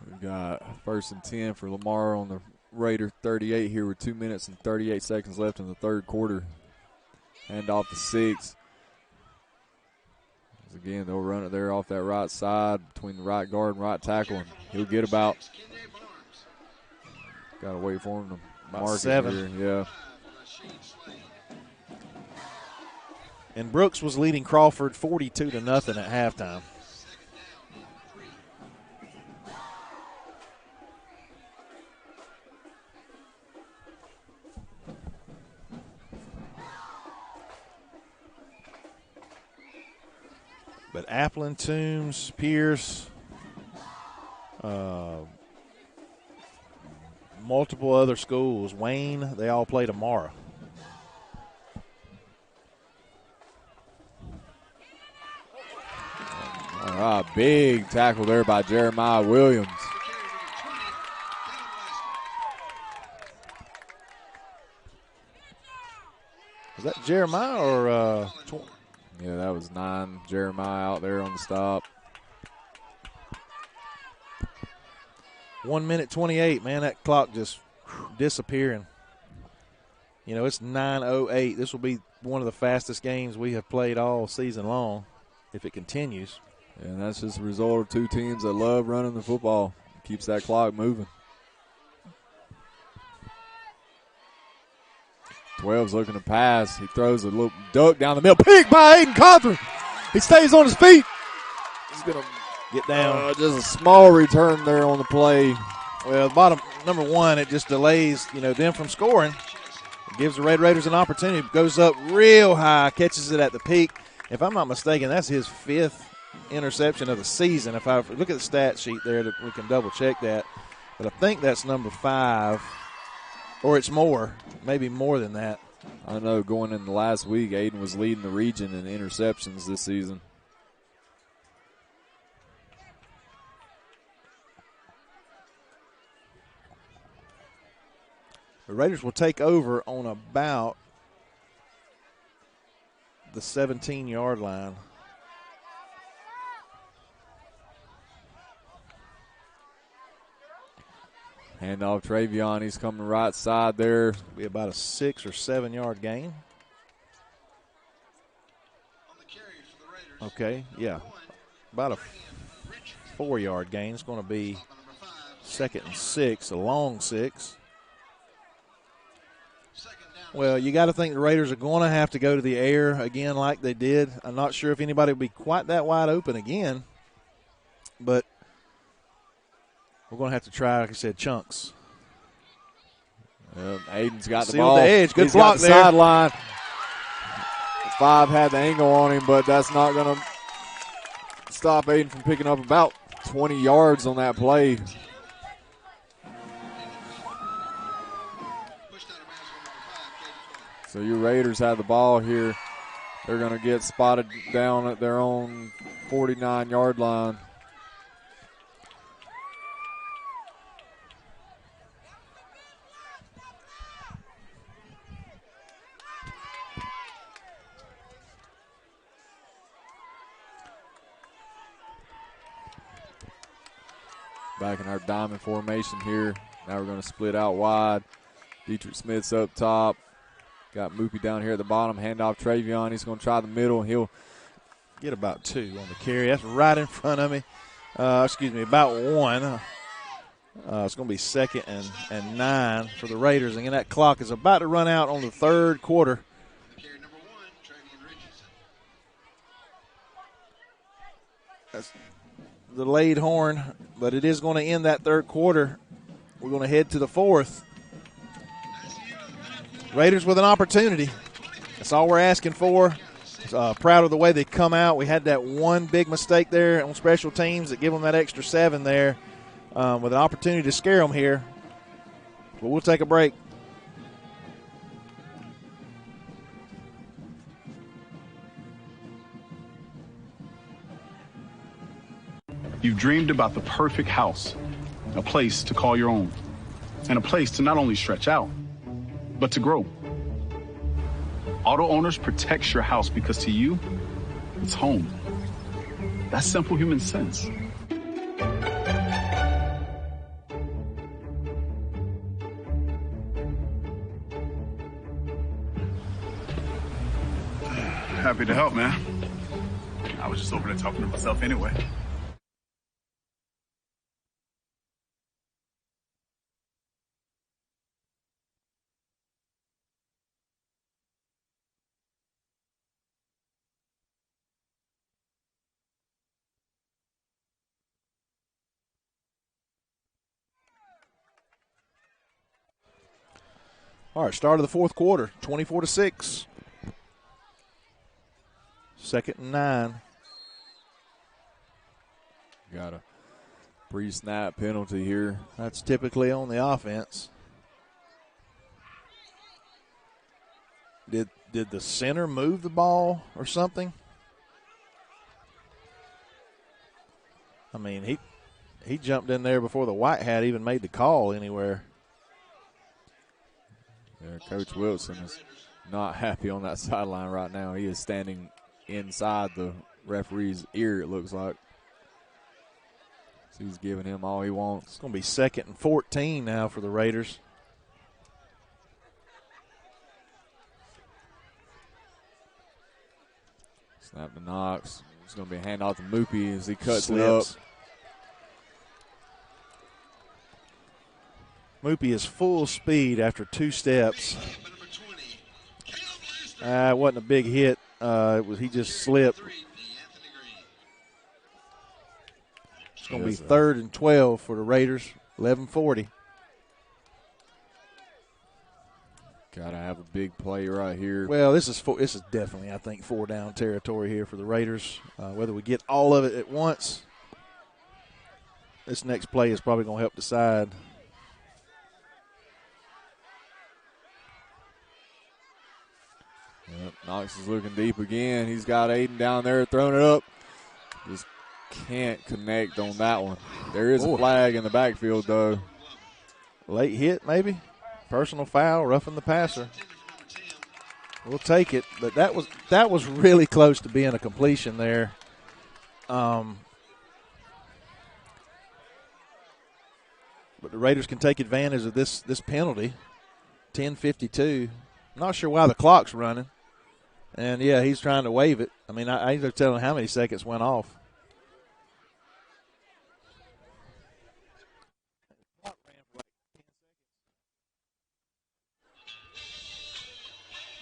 We've got 1st and 10 for Lamar on the Raider 38 here with 2 minutes and 38 seconds left in the third quarter. Hand off to 6. Again, they'll run it there off that right side between the right guard and right tackle, and he'll get about. Got to wait for him to mark 7. Here. Yeah. And Brooks was leading Crawford 42-0 at halftime. But Appleton, Toombs, Pierce, multiple other schools, Wayne, they all play tomorrow. All right, big tackle there by Jeremiah Williams. Was that Jeremiah or Yeah, that was 9. Jeremiah out there on the stop. 1 minute 28, man, that clock just disappearing. You know, it's 9:08. This will be one of the fastest games we have played all season long if it continues. And that's just a result of 2 teams that love running the football. Keeps that clock moving. 12's looking to pass. He throws a little duck down the middle. Pick by Aiden Cawthorn. He stays on his feet. He's going to get down. Just a small return there on the play. Well, bottom number 1, it just delays, them from scoring. It gives the Red Raiders an opportunity. Goes up real high, catches it at the peak. If I'm not mistaken, that's his 5th interception of the season. If I look at the stat sheet there, we can double check that. But I think that's number 5, or it's more, maybe more than that. I know going in the last week, Aiden was leading the region in interceptions this season. The Raiders will take over on about the 17-yard line. Hand off Travion. He's coming right side there. Be about a 6 or 7 yard gain. Okay, yeah. About a 4 yard gain. It's going to be 2nd and 6, a long 6. Well, you got to think the Raiders are going to have to go to the air again like they did. I'm not sure if anybody will be quite that wide open again, but we're going to have to try, like I said, chunks. Aiden's got the Sealed ball. the edge. Good He's block got the there. Sideline. 5 had the angle on him, but that's not going to stop Aiden from picking up about 20 yards on that play. So your Raiders have the ball here. They're going to get spotted down at their own 49-yard line. Back in our diamond formation here. Now we're going to split out wide. Dietrich Smith's up top. Got Moopy down here at the bottom. Handoff Travion. He's going to try the middle. He'll get about 2 on the carry. That's right in front of me. About 1. It's going to be 2nd and 9 for the Raiders. And that clock is about to run out on the 3rd quarter. That's the delayed horn, but it is going to end that 3rd quarter. We're going to head to the 4th. Raiders with an opportunity. That's all we're asking for. Proud of the way they come out. We had that one big mistake there on special teams that give them that extra 7 there, with an opportunity to scare them here. But we'll take a break. You've dreamed about the perfect house, a place to call your own, and a place to not only stretch out, but to grow. Auto Owners protects your house because to you, it's home. That's simple human sense. Happy to help, man. I was just over there talking to myself anyway. All right, start of the 4th quarter, 24-6. 2nd and 9. got a pre-snap penalty here. That's typically on the offense. Did the center move the ball or something? I mean, he jumped in there before the white hat even made the call anywhere. Yeah, Coach Wilson is not happy on that sideline right now. He is standing inside the referee's ear, it looks like. So he's giving him all he wants. It's going to be 2nd and 14 now for the Raiders. Snap to Knox. It's going to be a handoff to Moopy as he cuts Slips. it up. Moopy is full speed after 2 steps. It wasn't a big hit. He just slipped. It's going to be 3rd and 12 for the Raiders. 11:40. Got to have a big play right here. Well, this is definitely, I think, 4-down territory here for the Raiders. Whether we get all of it at once, this next play is probably going to help decide. Yep, Knox is looking deep again. He's got Aiden down there throwing it up. Just can't connect on that one. There is a flag in the backfield, though. Late hit, maybe? Personal foul, roughing the passer. We'll take it, but that was really close to being a completion there. But the Raiders can take advantage of this penalty. 10:52. Not sure why the clock's running. And, yeah, he's trying to waive it. I mean, I ain't no telling how many seconds went off.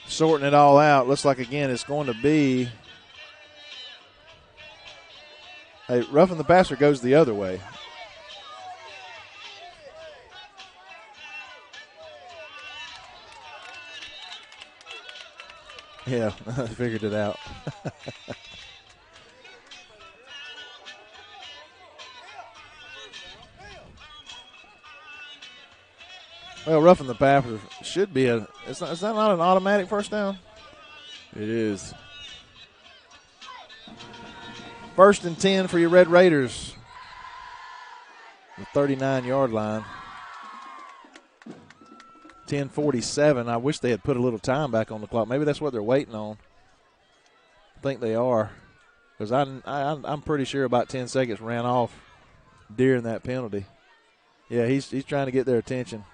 Sorting it all out. Looks like, again, it's going to be roughing the passer goes the other way. Yeah, I figured it out. Well, roughing the passer should be is that not an automatic first down? It is. 1st and 10 for your Red Raiders. The 39-yard line. 10:47. I wish they had put a little time back on the clock. Maybe that's what they're waiting on. I think they are, because I'm pretty sure about 10 seconds ran off during that penalty. Yeah, he's trying to get their attention.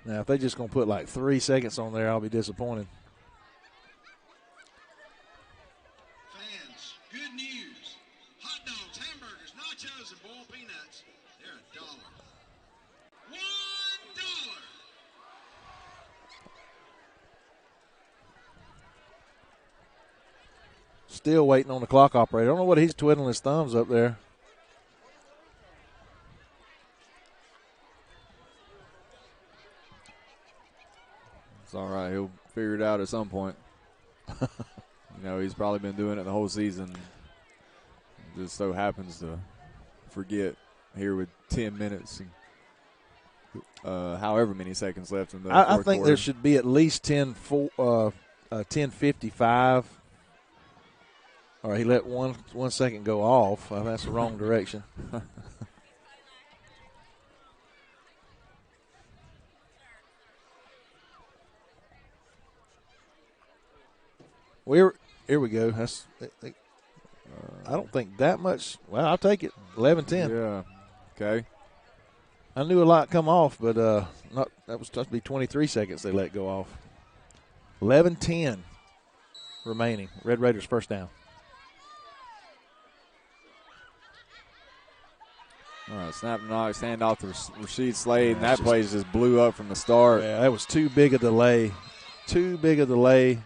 Now, if they just going to put like 3 seconds on there, I'll be disappointed. Fans, good news. Hot dogs, hamburgers, nachos, and boiled peanuts, they're $1. $1. Still waiting on the clock operator. I don't know what he's twiddling his thumbs up there. It's all right. He'll figure it out at some point. He's probably been doing it the whole season. Just so happens to forget here with 10 minutes and however many seconds left in the I fourth think quarter. there should be at least 10:55. All right, he let one second go off. That's the wrong direction. Here we go. I don't think that much. Well, I'll take it. 11-10. Yeah. Okay. I knew a lot come off, but that was supposed to be 23 seconds they let go off. 11-10 remaining. Red Raiders first down. All right, snap and knock, handoff to Rasheed Slade, and that play just blew up from the start. Yeah, that was too big a delay. Too big a delay.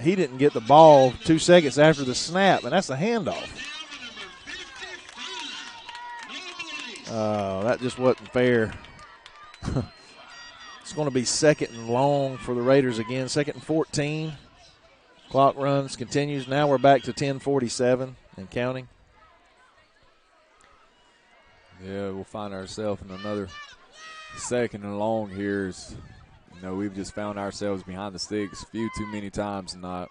He didn't get the ball 2 seconds after the snap, and that's a handoff. That just wasn't fair. It's going to be 2nd and long for the Raiders again. 2nd and 14. Clock runs, continues. Now we're back to 10:47 and counting. Yeah, we'll find ourselves in another 2nd and long here. We've just found ourselves behind the sticks a few too many times tonight.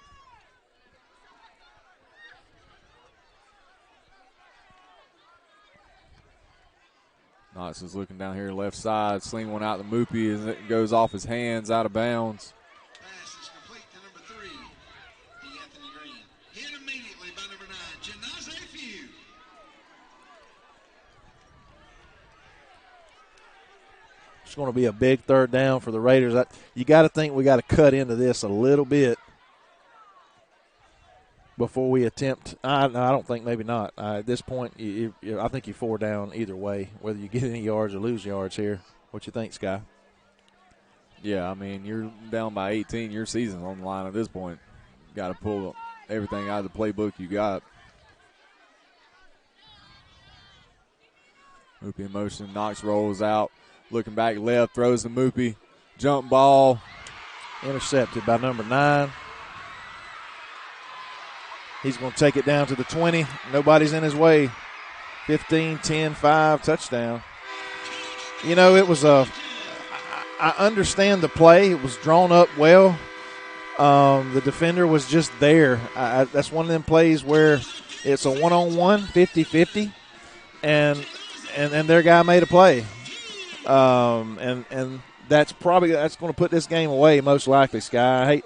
Knox is looking down here left side, sling one out to Moopy, and it goes off his hands, out of bounds. Pass is complete to number 3, Anthony Green. Hit immediately by number 9, Janaze Few. It's going to be a big 3rd down for the Raiders. You got to think we got to cut into this a little bit before we attempt. I don't think, maybe not. At this point, I think you're 4 down either way, whether you get any yards or lose yards here. What you think, Sky? Yeah, I mean, you're down by 18. Your season's on the line at this point. You got to pull everything out of the playbook you got. Moopy in motion. Knox rolls out. Looking back left, throws to Moopy. Jump ball. Intercepted by number 9. He's going to take it down to the 20. Nobody's in his way. 15, 10, 5, touchdown. It was I understand the play. It was drawn up well. The defender was just there. That's one of them plays where it's a one-on-one, 50-50, and their guy made a play. And that's going to put this game away most likely, Sky.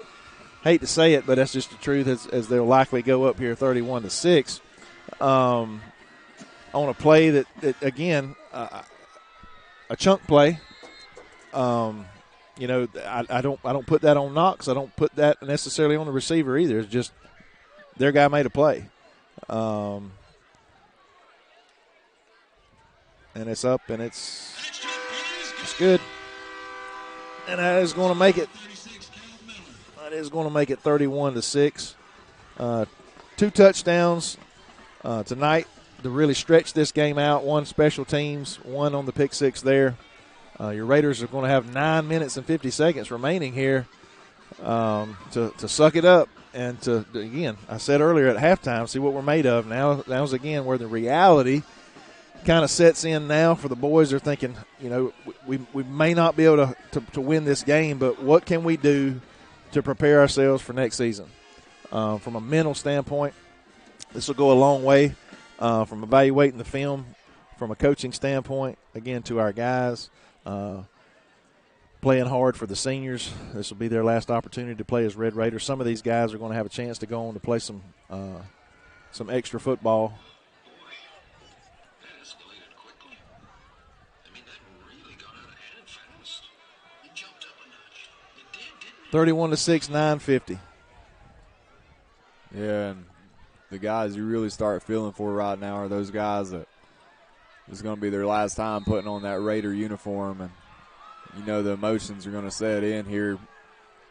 I hate to say it, but that's just the truth as they'll likely go up here 31-6 on a play that again, a chunk play. I don't put that on Knox. I don't put that necessarily on the receiver either. It's just their guy made a play. And it's up, and it's good. And that is going to make it. That is going to make it 31-6. 2 touchdowns tonight to really stretch this game out. 1 special teams, 1 on the pick 6 there. Your Raiders are going to have 9 minutes and 50 seconds remaining here to suck it up and to, again, I said earlier at halftime, see what we're made of. Now's again where the reality kind of sets in now for the boys. They're thinking, you know, we may not be able to win this game, but what can we do to prepare ourselves for next season? From a mental standpoint, this will go a long way from evaluating the film. From a coaching standpoint, again, to our guys, playing hard for the seniors. This will be their last opportunity to play as Red Raiders. Some of these guys are going to have a chance to go on to play some extra football. That escalated quickly. I mean, that really got out of hand fast. It jumped up a notch. It did, didn't it? 31-6, 9:50. Yeah, and the guys you really start feeling for right now are those guys that it's going to be their last time putting on that Raider uniform, and you know the emotions are going to set in here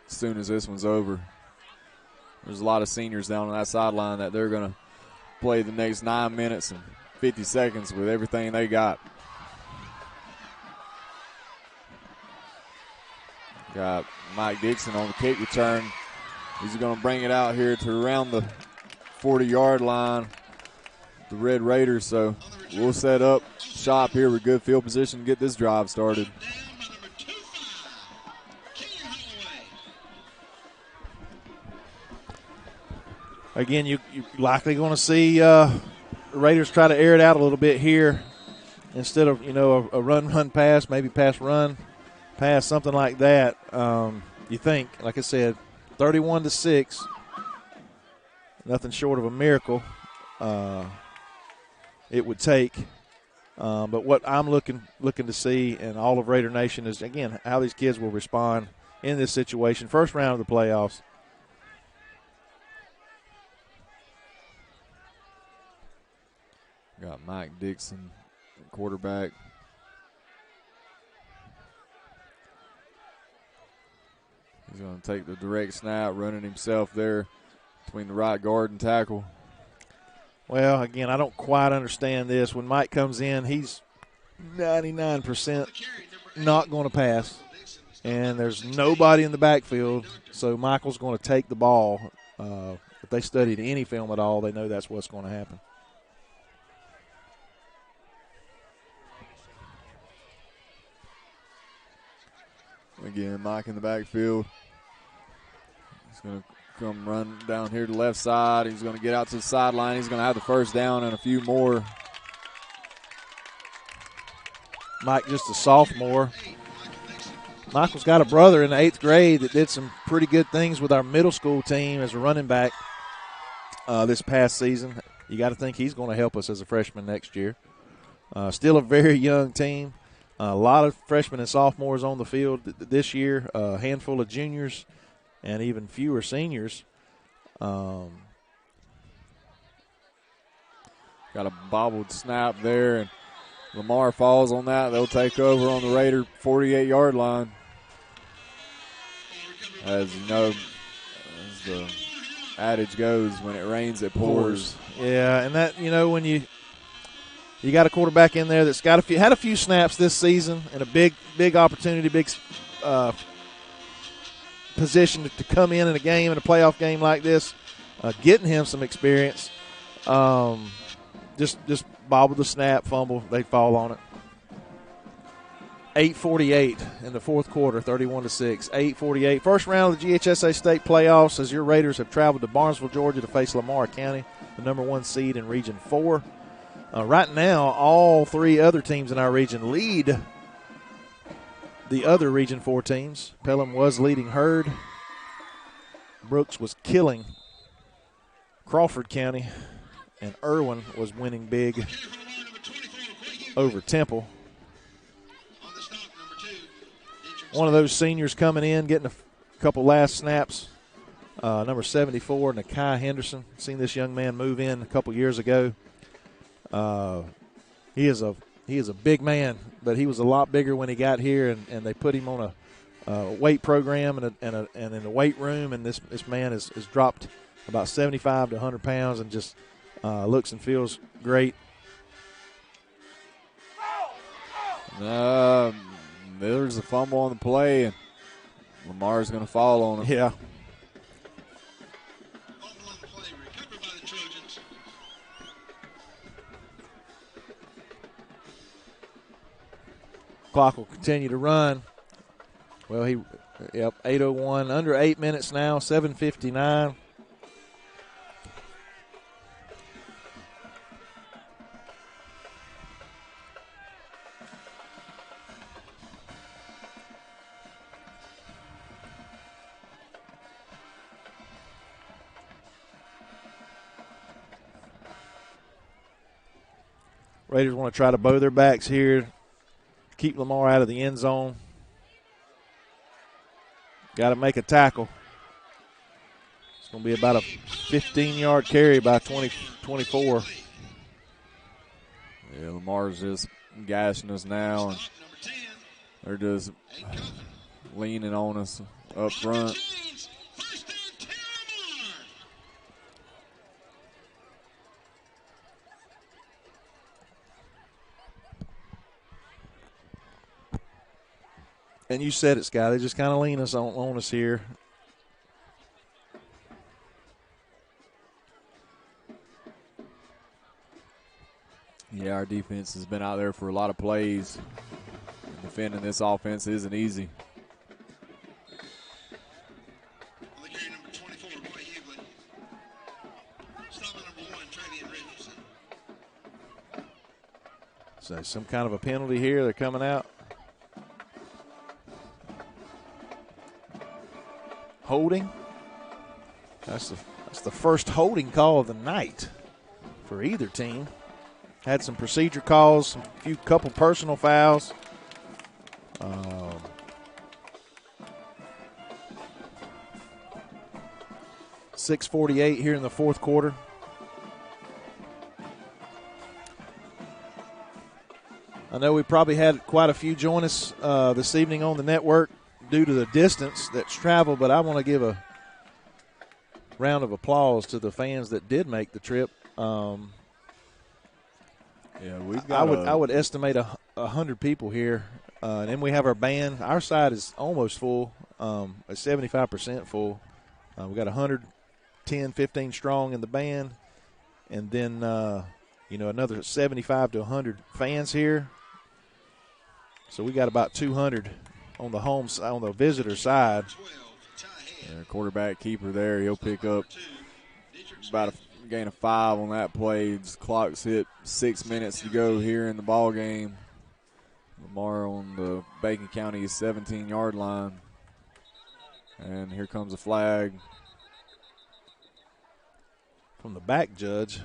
as soon as this one's over. There's a lot of seniors down on that sideline that they're going to play the next 9 minutes and 50 seconds with everything they got. Got Mike Dixon on the kick return. He's going to bring it out here to around the 40-yard line, the Red Raiders. So we'll set up shop here with good field position to get this drive started. Again, you're likely going to see the Raiders try to air it out a little bit here instead of, you know, a run, pass, maybe pass, something like that. You think, like I said, 31-6, nothing short of a miracle it would take. But what I'm looking to see, and all of Raider Nation, is, again, how these kids will respond in this situation. First round of the playoffs. Got Mike Dixon, quarterback. He's going to take the direct snap, running himself there between the right guard and tackle. Well, again, I don't quite understand this. When Mike comes in, he's 99% not going to pass, and there's nobody in the backfield, so Michael's going to take the ball. If they studied any film at all, they know that's what's going to happen. Again, Mike in the backfield. He's going to come run down here to the left side. He's going to get out to the sideline. He's going to have the first down and a few more. Mike, just a sophomore. Michael's got a brother in the 8th grade that did some pretty good things with our middle school team as a running back this past season. You got to think he's going to help us as a freshman next year. Still a very young team. A lot of freshmen and sophomores on the field this year, a handful of juniors, and even fewer seniors. Got a bobbled snap there, and Lamar falls on that. They'll take over on the Raider 48-yard line. As you know, as the adage goes, when it rains, it pours. Yeah, and that, you know, when you got a quarterback in there that's got had a few snaps this season and a big opportunity, big position to come in a game, in a playoff game like this, getting him some experience. Just bobble the snap, fumble, they fall on it. 8:48 in the fourth quarter, 31-6. 8:48. First round of the GHSA state playoffs as your Raiders have traveled to Barnesville, Georgia to face Lamar County, the number 1 seed in Region 4. Right now, all 3 other teams in our region lead the other Region 4 teams. Pelham was leading Hurd. Brooks was killing Crawford County. And Irwin was winning big over Temple. One of those seniors coming in, getting a couple last snaps. Number 74, Nakai Henderson. Seen this young man move in a couple years ago. He is a big man, but he was a lot bigger when he got here, and they put him on a weight program and in the weight room, and this man has dropped about 75 to 100 pounds and just looks and feels great. There's a fumble on the play, and Lamar's going to fall on him. Yeah. Clock will continue to run. Well, 8:01, under 8 minutes now, 7:59. Raiders want to try to bow their backs here, keep Lamar out of the end zone. Got to make a tackle. It's going to be about a 15-yard carry by 24. Yeah, Lamar's just gashing us now, and they're just leaning on us up front. And you said it, Scott. They just kind of lean us on us here. Yeah, our defense has been out there for a lot of plays. Defending this offense isn't easy. So some kind of a penalty here. They're coming out. Holding. That's the first holding call of the night for either team. Had some procedure calls, a couple personal fouls. 6:48 here in the fourth quarter. I know we probably had quite a few join us this evening on the network due to the distance that's traveled, but I want to give a round of applause to the fans that did make the trip. Yeah, we've got. I would estimate 100 people here, and then we have our band. Our side is almost full, 75% full. We got 110, 15 strong in the band, and then another 75 to 100 fans here. So we got about 200 on the visitor side. Yeah, quarterback keeper there. He'll pick up about a gain of 5 on that play. The clock's hit 6 minutes to go here in the ball game. Lamar on the Bacon County 17-yard line. And here comes a flag. From the back judge.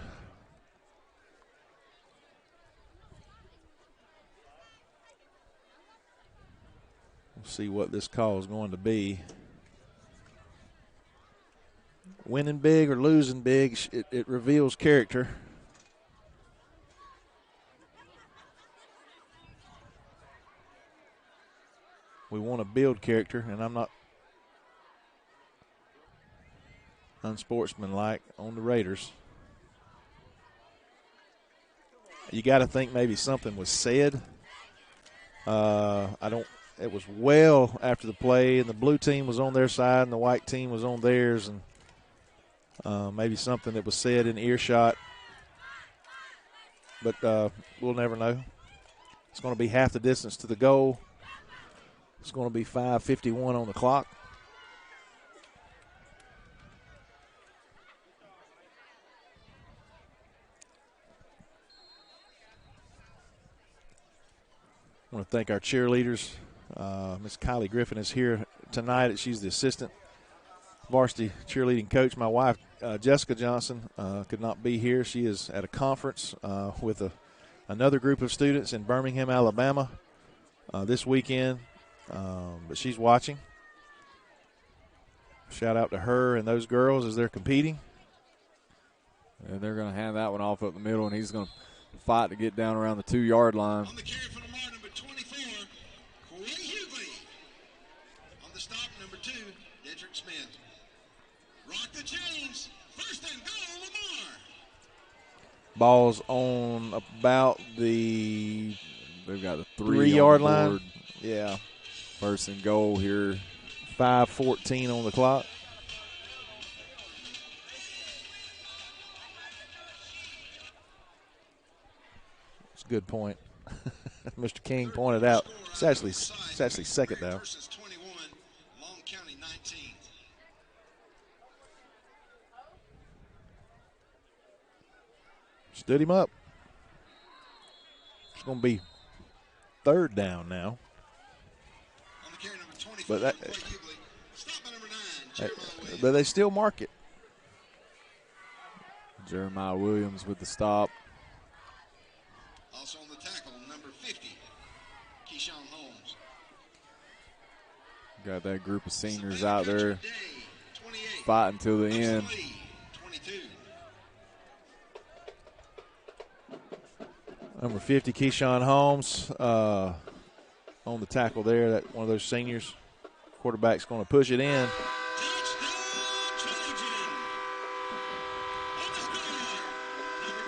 We'll see what this call is going to be. Winning big or losing big, it reveals character. We want to build character, and I'm not unsportsmanlike on the Raiders. You got to think maybe something was said. It was well after the play, and the blue team was on their side, and the white team was on theirs, and maybe something that was said in earshot. But we'll never know. It's going to be half the distance to the goal. It's going to be 5:51 on the clock. I want to thank our cheerleaders. Miss Kylie Griffin is here tonight. She's the assistant varsity cheerleading coach. My wife, Jessica Johnson, could not be here. She is at a conference with another group of students in Birmingham, Alabama this weekend, but she's watching. Shout out to her and those girls as they're competing. And they're going to hand that one off up the middle, and he's going to fight to get down around the 2-yard line. On the carry for Lamar, number 24, Corey Hughley. On the stop, number 2, Dedrick Smith. Rock the chains. First and goal, Lamar. Ball's on about the They've got the 3-yard line. Yeah. First and goal here. 5:14 on the clock. It's a good point. Mr. King pointed out. It's actually second down. Versus 21, Long County 19. Stood him up. It's going to be third down now. On the carry, number 24, But that- Clay Hughley. Stop by number 9, Jeremiah Williams. But they still mark it. Jeremiah Williams with the stop. Also on the tackle, number 50, Keyshawn Holmes. Got that group of seniors out there Day, 28. fighting till the end. Lee, 22. Number 50, Keyshawn Holmes, on the tackle there. That one of those seniors. Quarterback's going to push it in. Touchdown, Trojan. On the score, number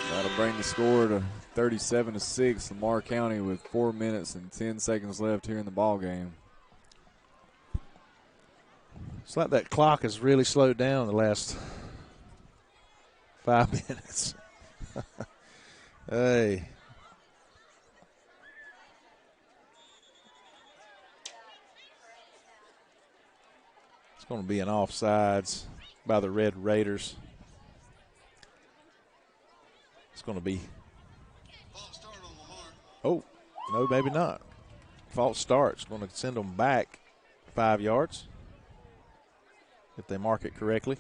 12, That'll bring the score to 37-6. Lamar County with 4 minutes and 10 seconds left here in the ball game. It's like that clock has really slowed down the last 5 minutes. Hey. It's going to be an offsides by the Red Raiders. It's going to be. false start on Lamar. Oh, no, maybe not. False start. It's going to send them back 5 yards if they mark it correctly.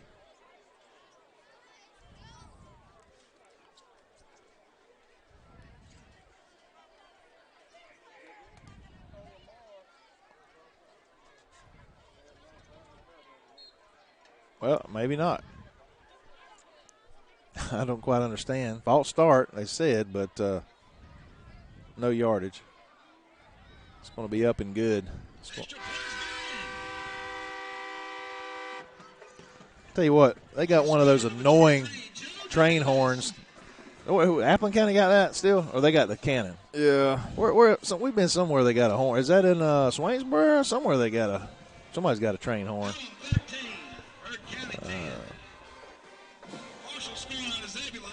Well, maybe not. I don't quite understand. False start, they said, but no yardage. It's going to be up and good. Tell you what, they got one of those annoying train horns. Oh, Appleton County got that still? Or they got the cannon? Yeah. So we've been somewhere they got a horn. Is that in Swainsboro? Somewhere they got somebody's got a train horn. 13, Byrd County 10. Marshall scoring on Zebulon.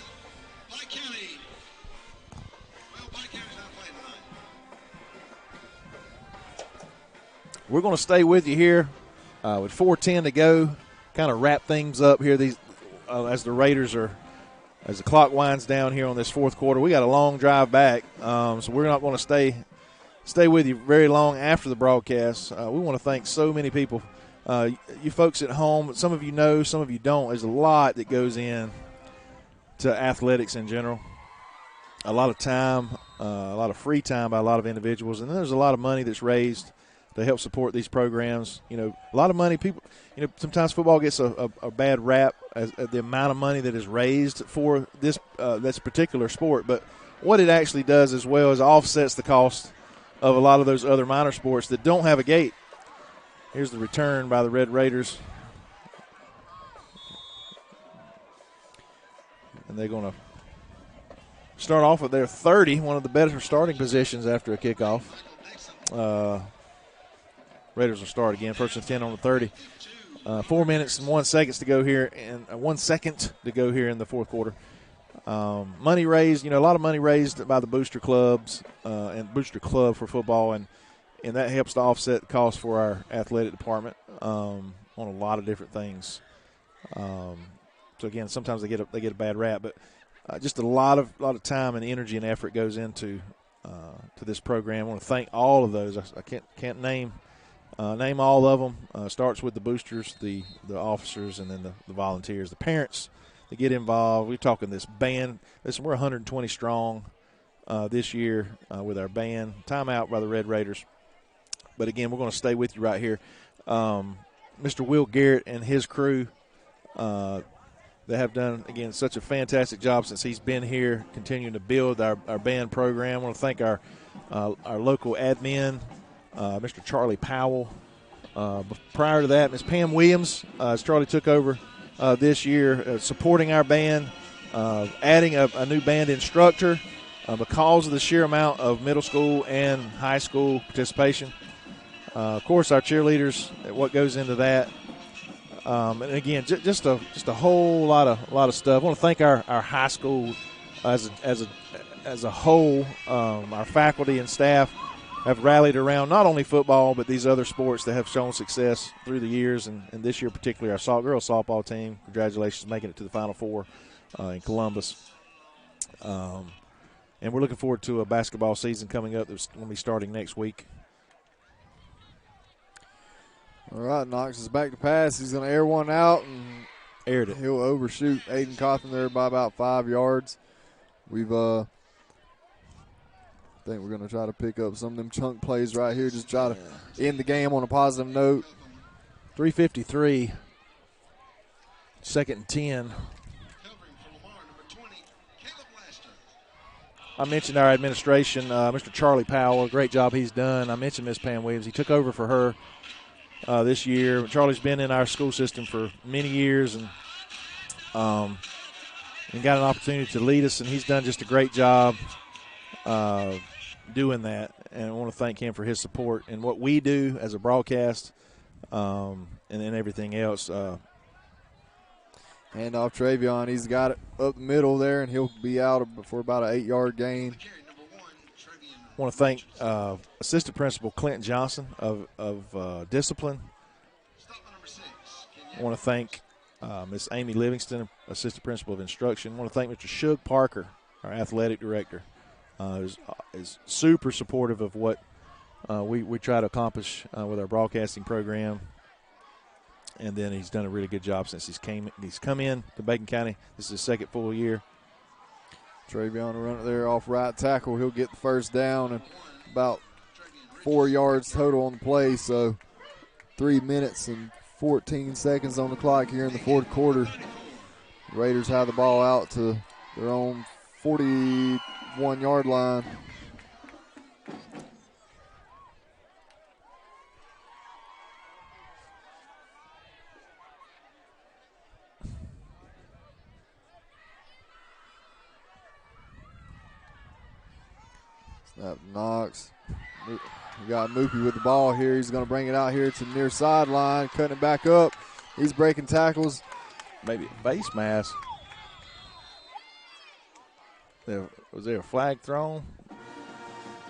Pike County. Well, Pike County's not playing tonight. We're going to stay with you here with 4:10 to go. Kind of wrap things up here. These as the Raiders as the clock winds down here on this fourth quarter. We got a long drive back, so we're not going to stay with you very long after the broadcast. We want to thank so many people, you folks at home. Some of you know, some of you don't. There's a lot that goes in to athletics in general. A lot of time, a lot of free time by a lot of individuals, and then there's a lot of money that's raised to help support these programs. You know, a lot of money. People, you know, sometimes football gets a bad rap as the amount of money that is raised for this particular sport. But what it actually does as well is offsets the cost of a lot of those other minor sports that don't have a gate. Here's the return by the Red Raiders. And they're going to start off with their 30, one of the better starting positions after a kickoff. Raiders will start again, 1st and 10 on the 30. 4 minutes and 1 second to go here, and 1 second to go here in the fourth quarter. Money raised, a lot of money raised by the booster clubs and booster club for football, and that helps to offset the cost for our athletic department on a lot of different things. So again, sometimes they get a bad rap, but just a lot of time and energy and effort goes into to this program. I want to thank all of those. I can't name all of them. Starts with the boosters, the officers, and then the volunteers, the parents that get involved. We're talking this band. Listen, we're 120 strong this year with our band. Timeout by the Red Raiders. But again, we're going to stay with you right here. Mr. Will Garrett and his crew, they have done, again, such a fantastic job since he's been here, continuing to build our band program. I want to thank our local admin, Mr. Charlie Powell. Prior to that, Ms. Pam Williams, as Charlie took over this year, supporting our band, adding a new band instructor because of the sheer amount of middle school and high school participation. Of course, our cheerleaders, what goes into that. And again, just a whole lot of stuff. I want to thank our high school as as a whole, our faculty and staff have rallied around not only football but these other sports that have shown success through the years, and this year particularly our girls softball team. Congratulations, making it to the Final Four in Columbus. And we're looking forward to a basketball season coming up that's going to be starting next week. All right, Knox is back to pass. He's going to air one out, and aired it. He'll overshoot Aiden Cawthon there by about 5 yards. I think we're going to try to pick up some of them chunk plays right here, just try to end the game on a positive note. 3:53, second and 10. I mentioned our administration, Mr. Charlie Powell, a great job he's done. I mentioned Miss Pam Williams. He took over for her this year. Charlie's been in our school system for many years and got an opportunity to lead us, and he's done just a great job doing that. And I want to thank him for his support and what we do as a broadcast and then everything else. Hand off Travion. He's got it up the middle there, and he'll be out for about an 8-yard gain. I want to thank Assistant Principal Clinton Johnson of Discipline. I want to thank Miss Amy Livingston, Assistant Principal of Instruction. I want to thank Mr. Shug Parker, our Athletic Director, is super supportive of what we try to accomplish with our broadcasting program. And then he's done a really good job since he's come in to Bacon County. This is his second full year. Travion will run it there off right tackle. He'll get the first down and about 4 yards total on the play. So 3 minutes and 14 seconds on the clock here in the fourth quarter. The Raiders have the ball out to their own 41-yard line. Snap Knox. We got Mookie with the ball here. He's going to bring it out here to the near sideline, cutting it back up. He's breaking tackles. Maybe a face mask. Was there a flag thrown?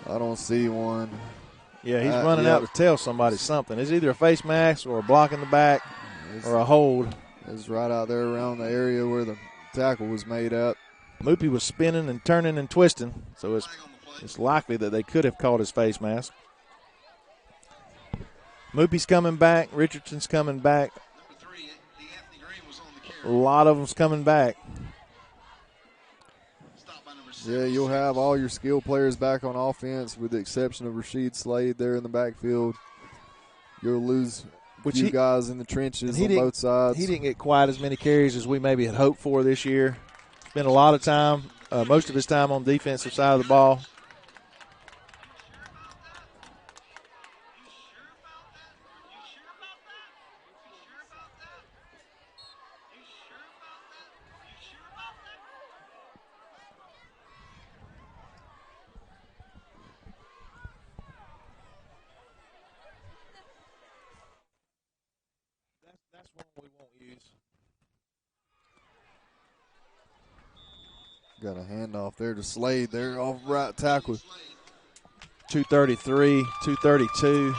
I don't see one. Yeah, he's running out to tell somebody something. It's either a face mask or a block in the back or a hold. It's right out there around the area where the tackle was made up. Moopy was spinning and turning and twisting, so it's likely that they could have caught his face mask. Moopy's coming back. Richardson's coming back. A lot of them's coming back. Yeah, you'll have all your skill players back on offense with the exception of Rasheed Slade there in the backfield. You'll lose a few guys in the trenches on both sides. He didn't get quite as many carries as we maybe had hoped for this year. Spent a lot of time, most of his time on the defensive side of the ball. That's one we won't use. Got a handoff there to Slade there off right tackle. 233, 232.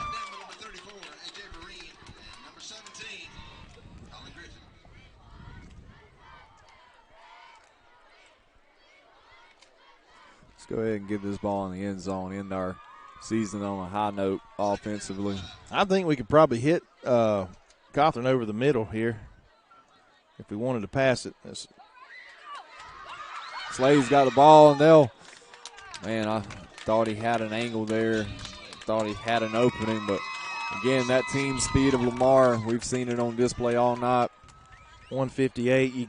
Let's go ahead and get this ball in the end zone, end our season on a high note offensively. I think we could probably hit Cawthon over the middle here if we wanted to pass it. Slade's got the ball, and I thought he had an angle there. Thought he had an opening, but again, that team speed of Lamar, we've seen it on display all night. 158.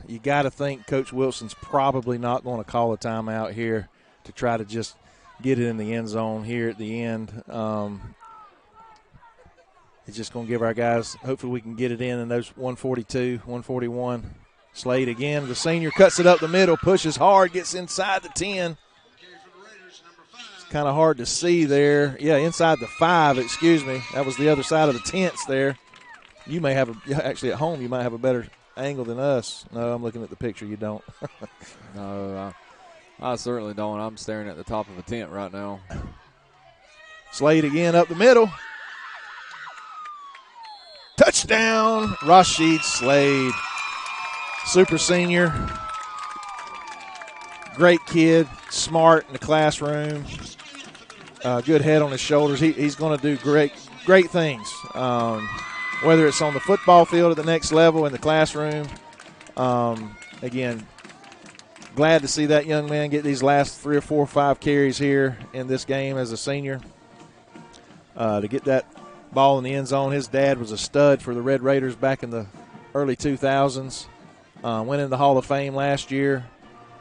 You got to think Coach Wilson's probably not going to call a timeout here to try to just get it in the end zone here at the end. He's just going to give our guys, hopefully we can get it in those 142, 141. Slade again, the senior cuts it up the middle, pushes hard, gets inside the 10. It's kind of hard to see there. Yeah, inside the 5, excuse me. That was the other side of the tents there. You may have actually at home, you might have a better angle than us. No, I'm looking at the picture. You don't. No, I certainly don't. I'm staring at the top of a tent right now. Slade again up the middle. Touchdown, Rashid Slade. Super senior. Great kid, smart in the classroom. Good head on his shoulders. He's going to do great things, whether it's on the football field at the next level, in the classroom. Again, glad to see that young man get these last 3 or 4 or 5 carries here in this game as a senior. To get that ball in the end zone. His dad was a stud for the Red Raiders back in the early 2000s. Went in the Hall of Fame last year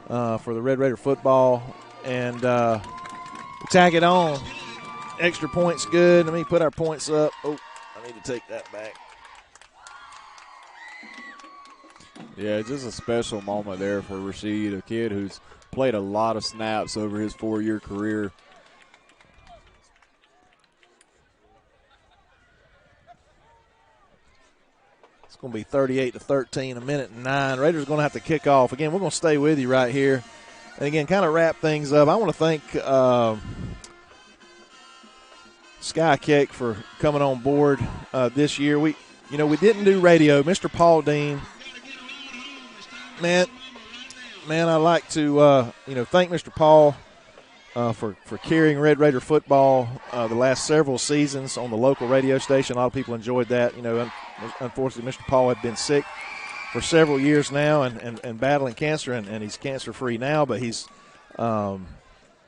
for the Red Raider football. And tack it on. Extra points good. Let me put our points up. Oh, I need to take that back. Yeah, just a special moment there for Rashid, a kid who's played a lot of snaps over his 4-year career. It's going to be 38-13, 1:09. Raiders are going to have to kick off. Again, we're going to stay with you right here. And, again, kind of wrap things up. I want to thank Sky Keck for coming on board this year. We didn't do radio. Mr. Paul Dean, man, I'd like to thank Mr. Paul for carrying Red Raider football the last several seasons on the local radio station. A lot of people enjoyed that. Unfortunately, Mr. Paul had been sick for several years now and battling cancer, and he's cancer-free now, but he's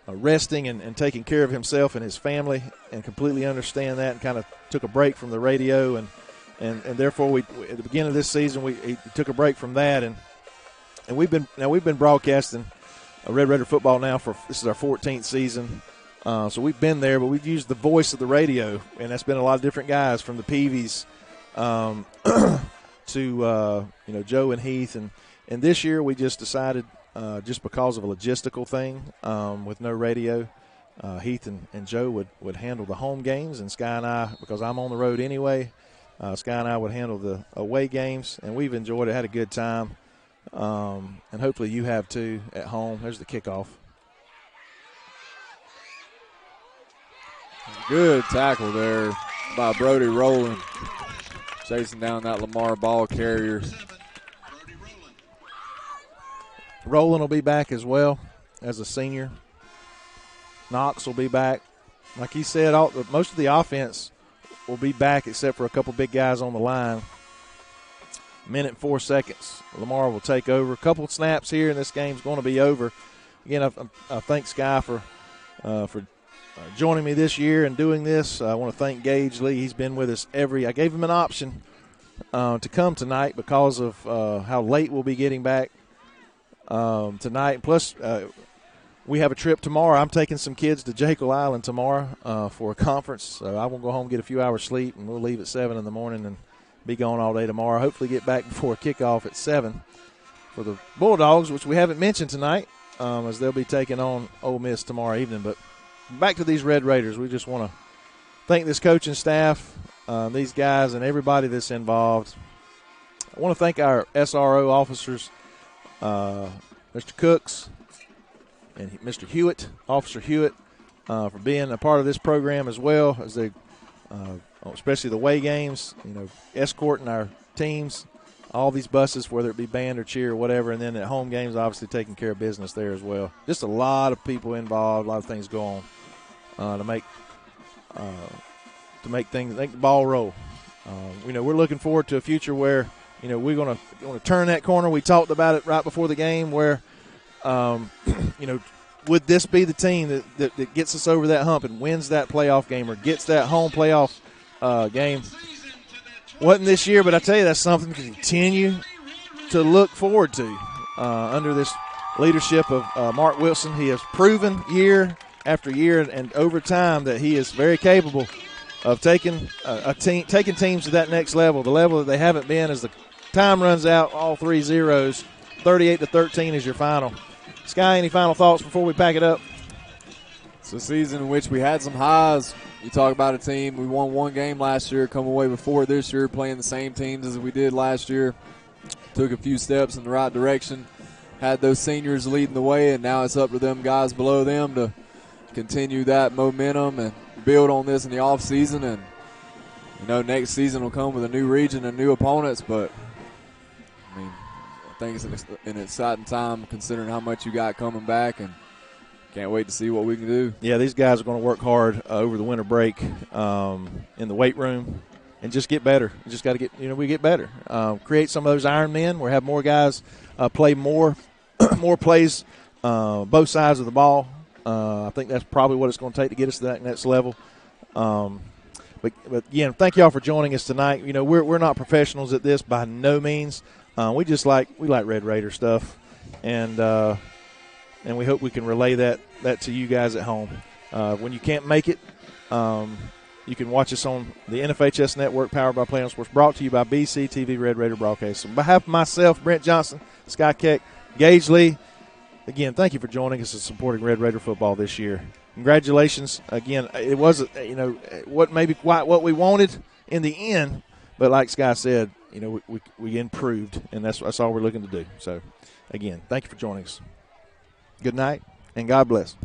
resting and taking care of himself and his family, and completely understand that, and kind of took a break from the radio, and therefore we at the beginning of this season he took a break from that, and we've been broadcasting Red Raider football now this is our 14th season. So we've been there, but we've used the voice of the radio, and that's been a lot of different guys from the Peavies to Joe and Heath, and this year we just decided just because of a logistical thing with no radio, Heath and Joe would handle the home games, and Sky and I, because I'm on the road anyway, Sky and I would handle the away games, and we've enjoyed it, had a good time, and hopefully you have too at home. There's the kickoff. Good tackle there by Brody Rowland, chasing down that Lamar ball carrier. Rowland will be back as well as a senior. Knox will be back. Like he said, most of the offense will be back except for a couple big guys on the line. 1:04. Lamar will take over. A couple snaps here, and this game's going to be over. Again, I thank Sky for joining me this year and doing this. I want to thank Gage Lee. He's been with us I gave him an option to come tonight because of how late we'll be getting back tonight. Plus, we have a trip tomorrow. I'm taking some kids to Jekyll Island tomorrow for a conference. So I will go home, get a few hours sleep, and we'll leave at 7 in the morning and be gone all day tomorrow. Hopefully get back before kickoff at 7 for the Bulldogs, which we haven't mentioned tonight, as they'll be taking on Ole Miss tomorrow evening. But back to these Red Raiders. We just want to thank this coaching staff, these guys, and everybody that's involved. I want to thank our SRO officers, Mr. Cooks and Mr. Hewitt, Officer Hewitt, for being a part of this program as well, as they, especially the away games, escorting our teams, all these buses, whether it be band or cheer or whatever, and then at home games, obviously taking care of business there as well. Just a lot of people involved, a lot of things go on to make the ball roll. We're looking forward to a future where we're going to turn that corner. We talked about it right before the game where, would this be the team that gets us over that hump and wins that playoff game or gets that home playoff game? Wasn't this year, but I tell you, that's something to continue to look forward to under this leadership of Mark Wilson. He has proven year after year and over time that he is very capable of taking teams to that next level, the level that they haven't been. As the time runs out, all 3 zeros, 38-13 is your final. Sky, any final thoughts before we pack it up? It's a season in which we had some highs. You talk about a team, we won 1 game last year, come away before this year playing the same teams as we did last year. Took a few steps in the right direction. had those seniors leading the way, and now it's up to them guys below them to continue that momentum and build on this in the off season. And next season will come with a new region and new opponents, but I mean, I think it's an exciting time considering how much you got coming back, and can't wait to see what we can do. Yeah, these guys are going to work hard over the winter break in the weight room and just get better. You just got to get, we get better. Create some of those Iron Men. We'll have more guys play more plays both sides of the ball. I think that's probably what it's going to take to get us to that next level. But again, thank y'all for joining us tonight. We're not professionals at this by no means. We like Red Raider stuff, and we hope we can relay that to you guys at home. When you can't make it, you can watch us on the NFHS Network, powered by Play On Sports, brought to you by BCTV Red Raider Broadcast. On behalf of myself, Brent Johnson, Sky Keck, Gage Lee, again, thank you for joining us and supporting Red Raider football this year. Congratulations. Again, it wasn't, what maybe quite what we wanted in the end, but like Sky said, we improved, and that's all we're looking to do. So, again, thank you for joining us. Good night, and God bless.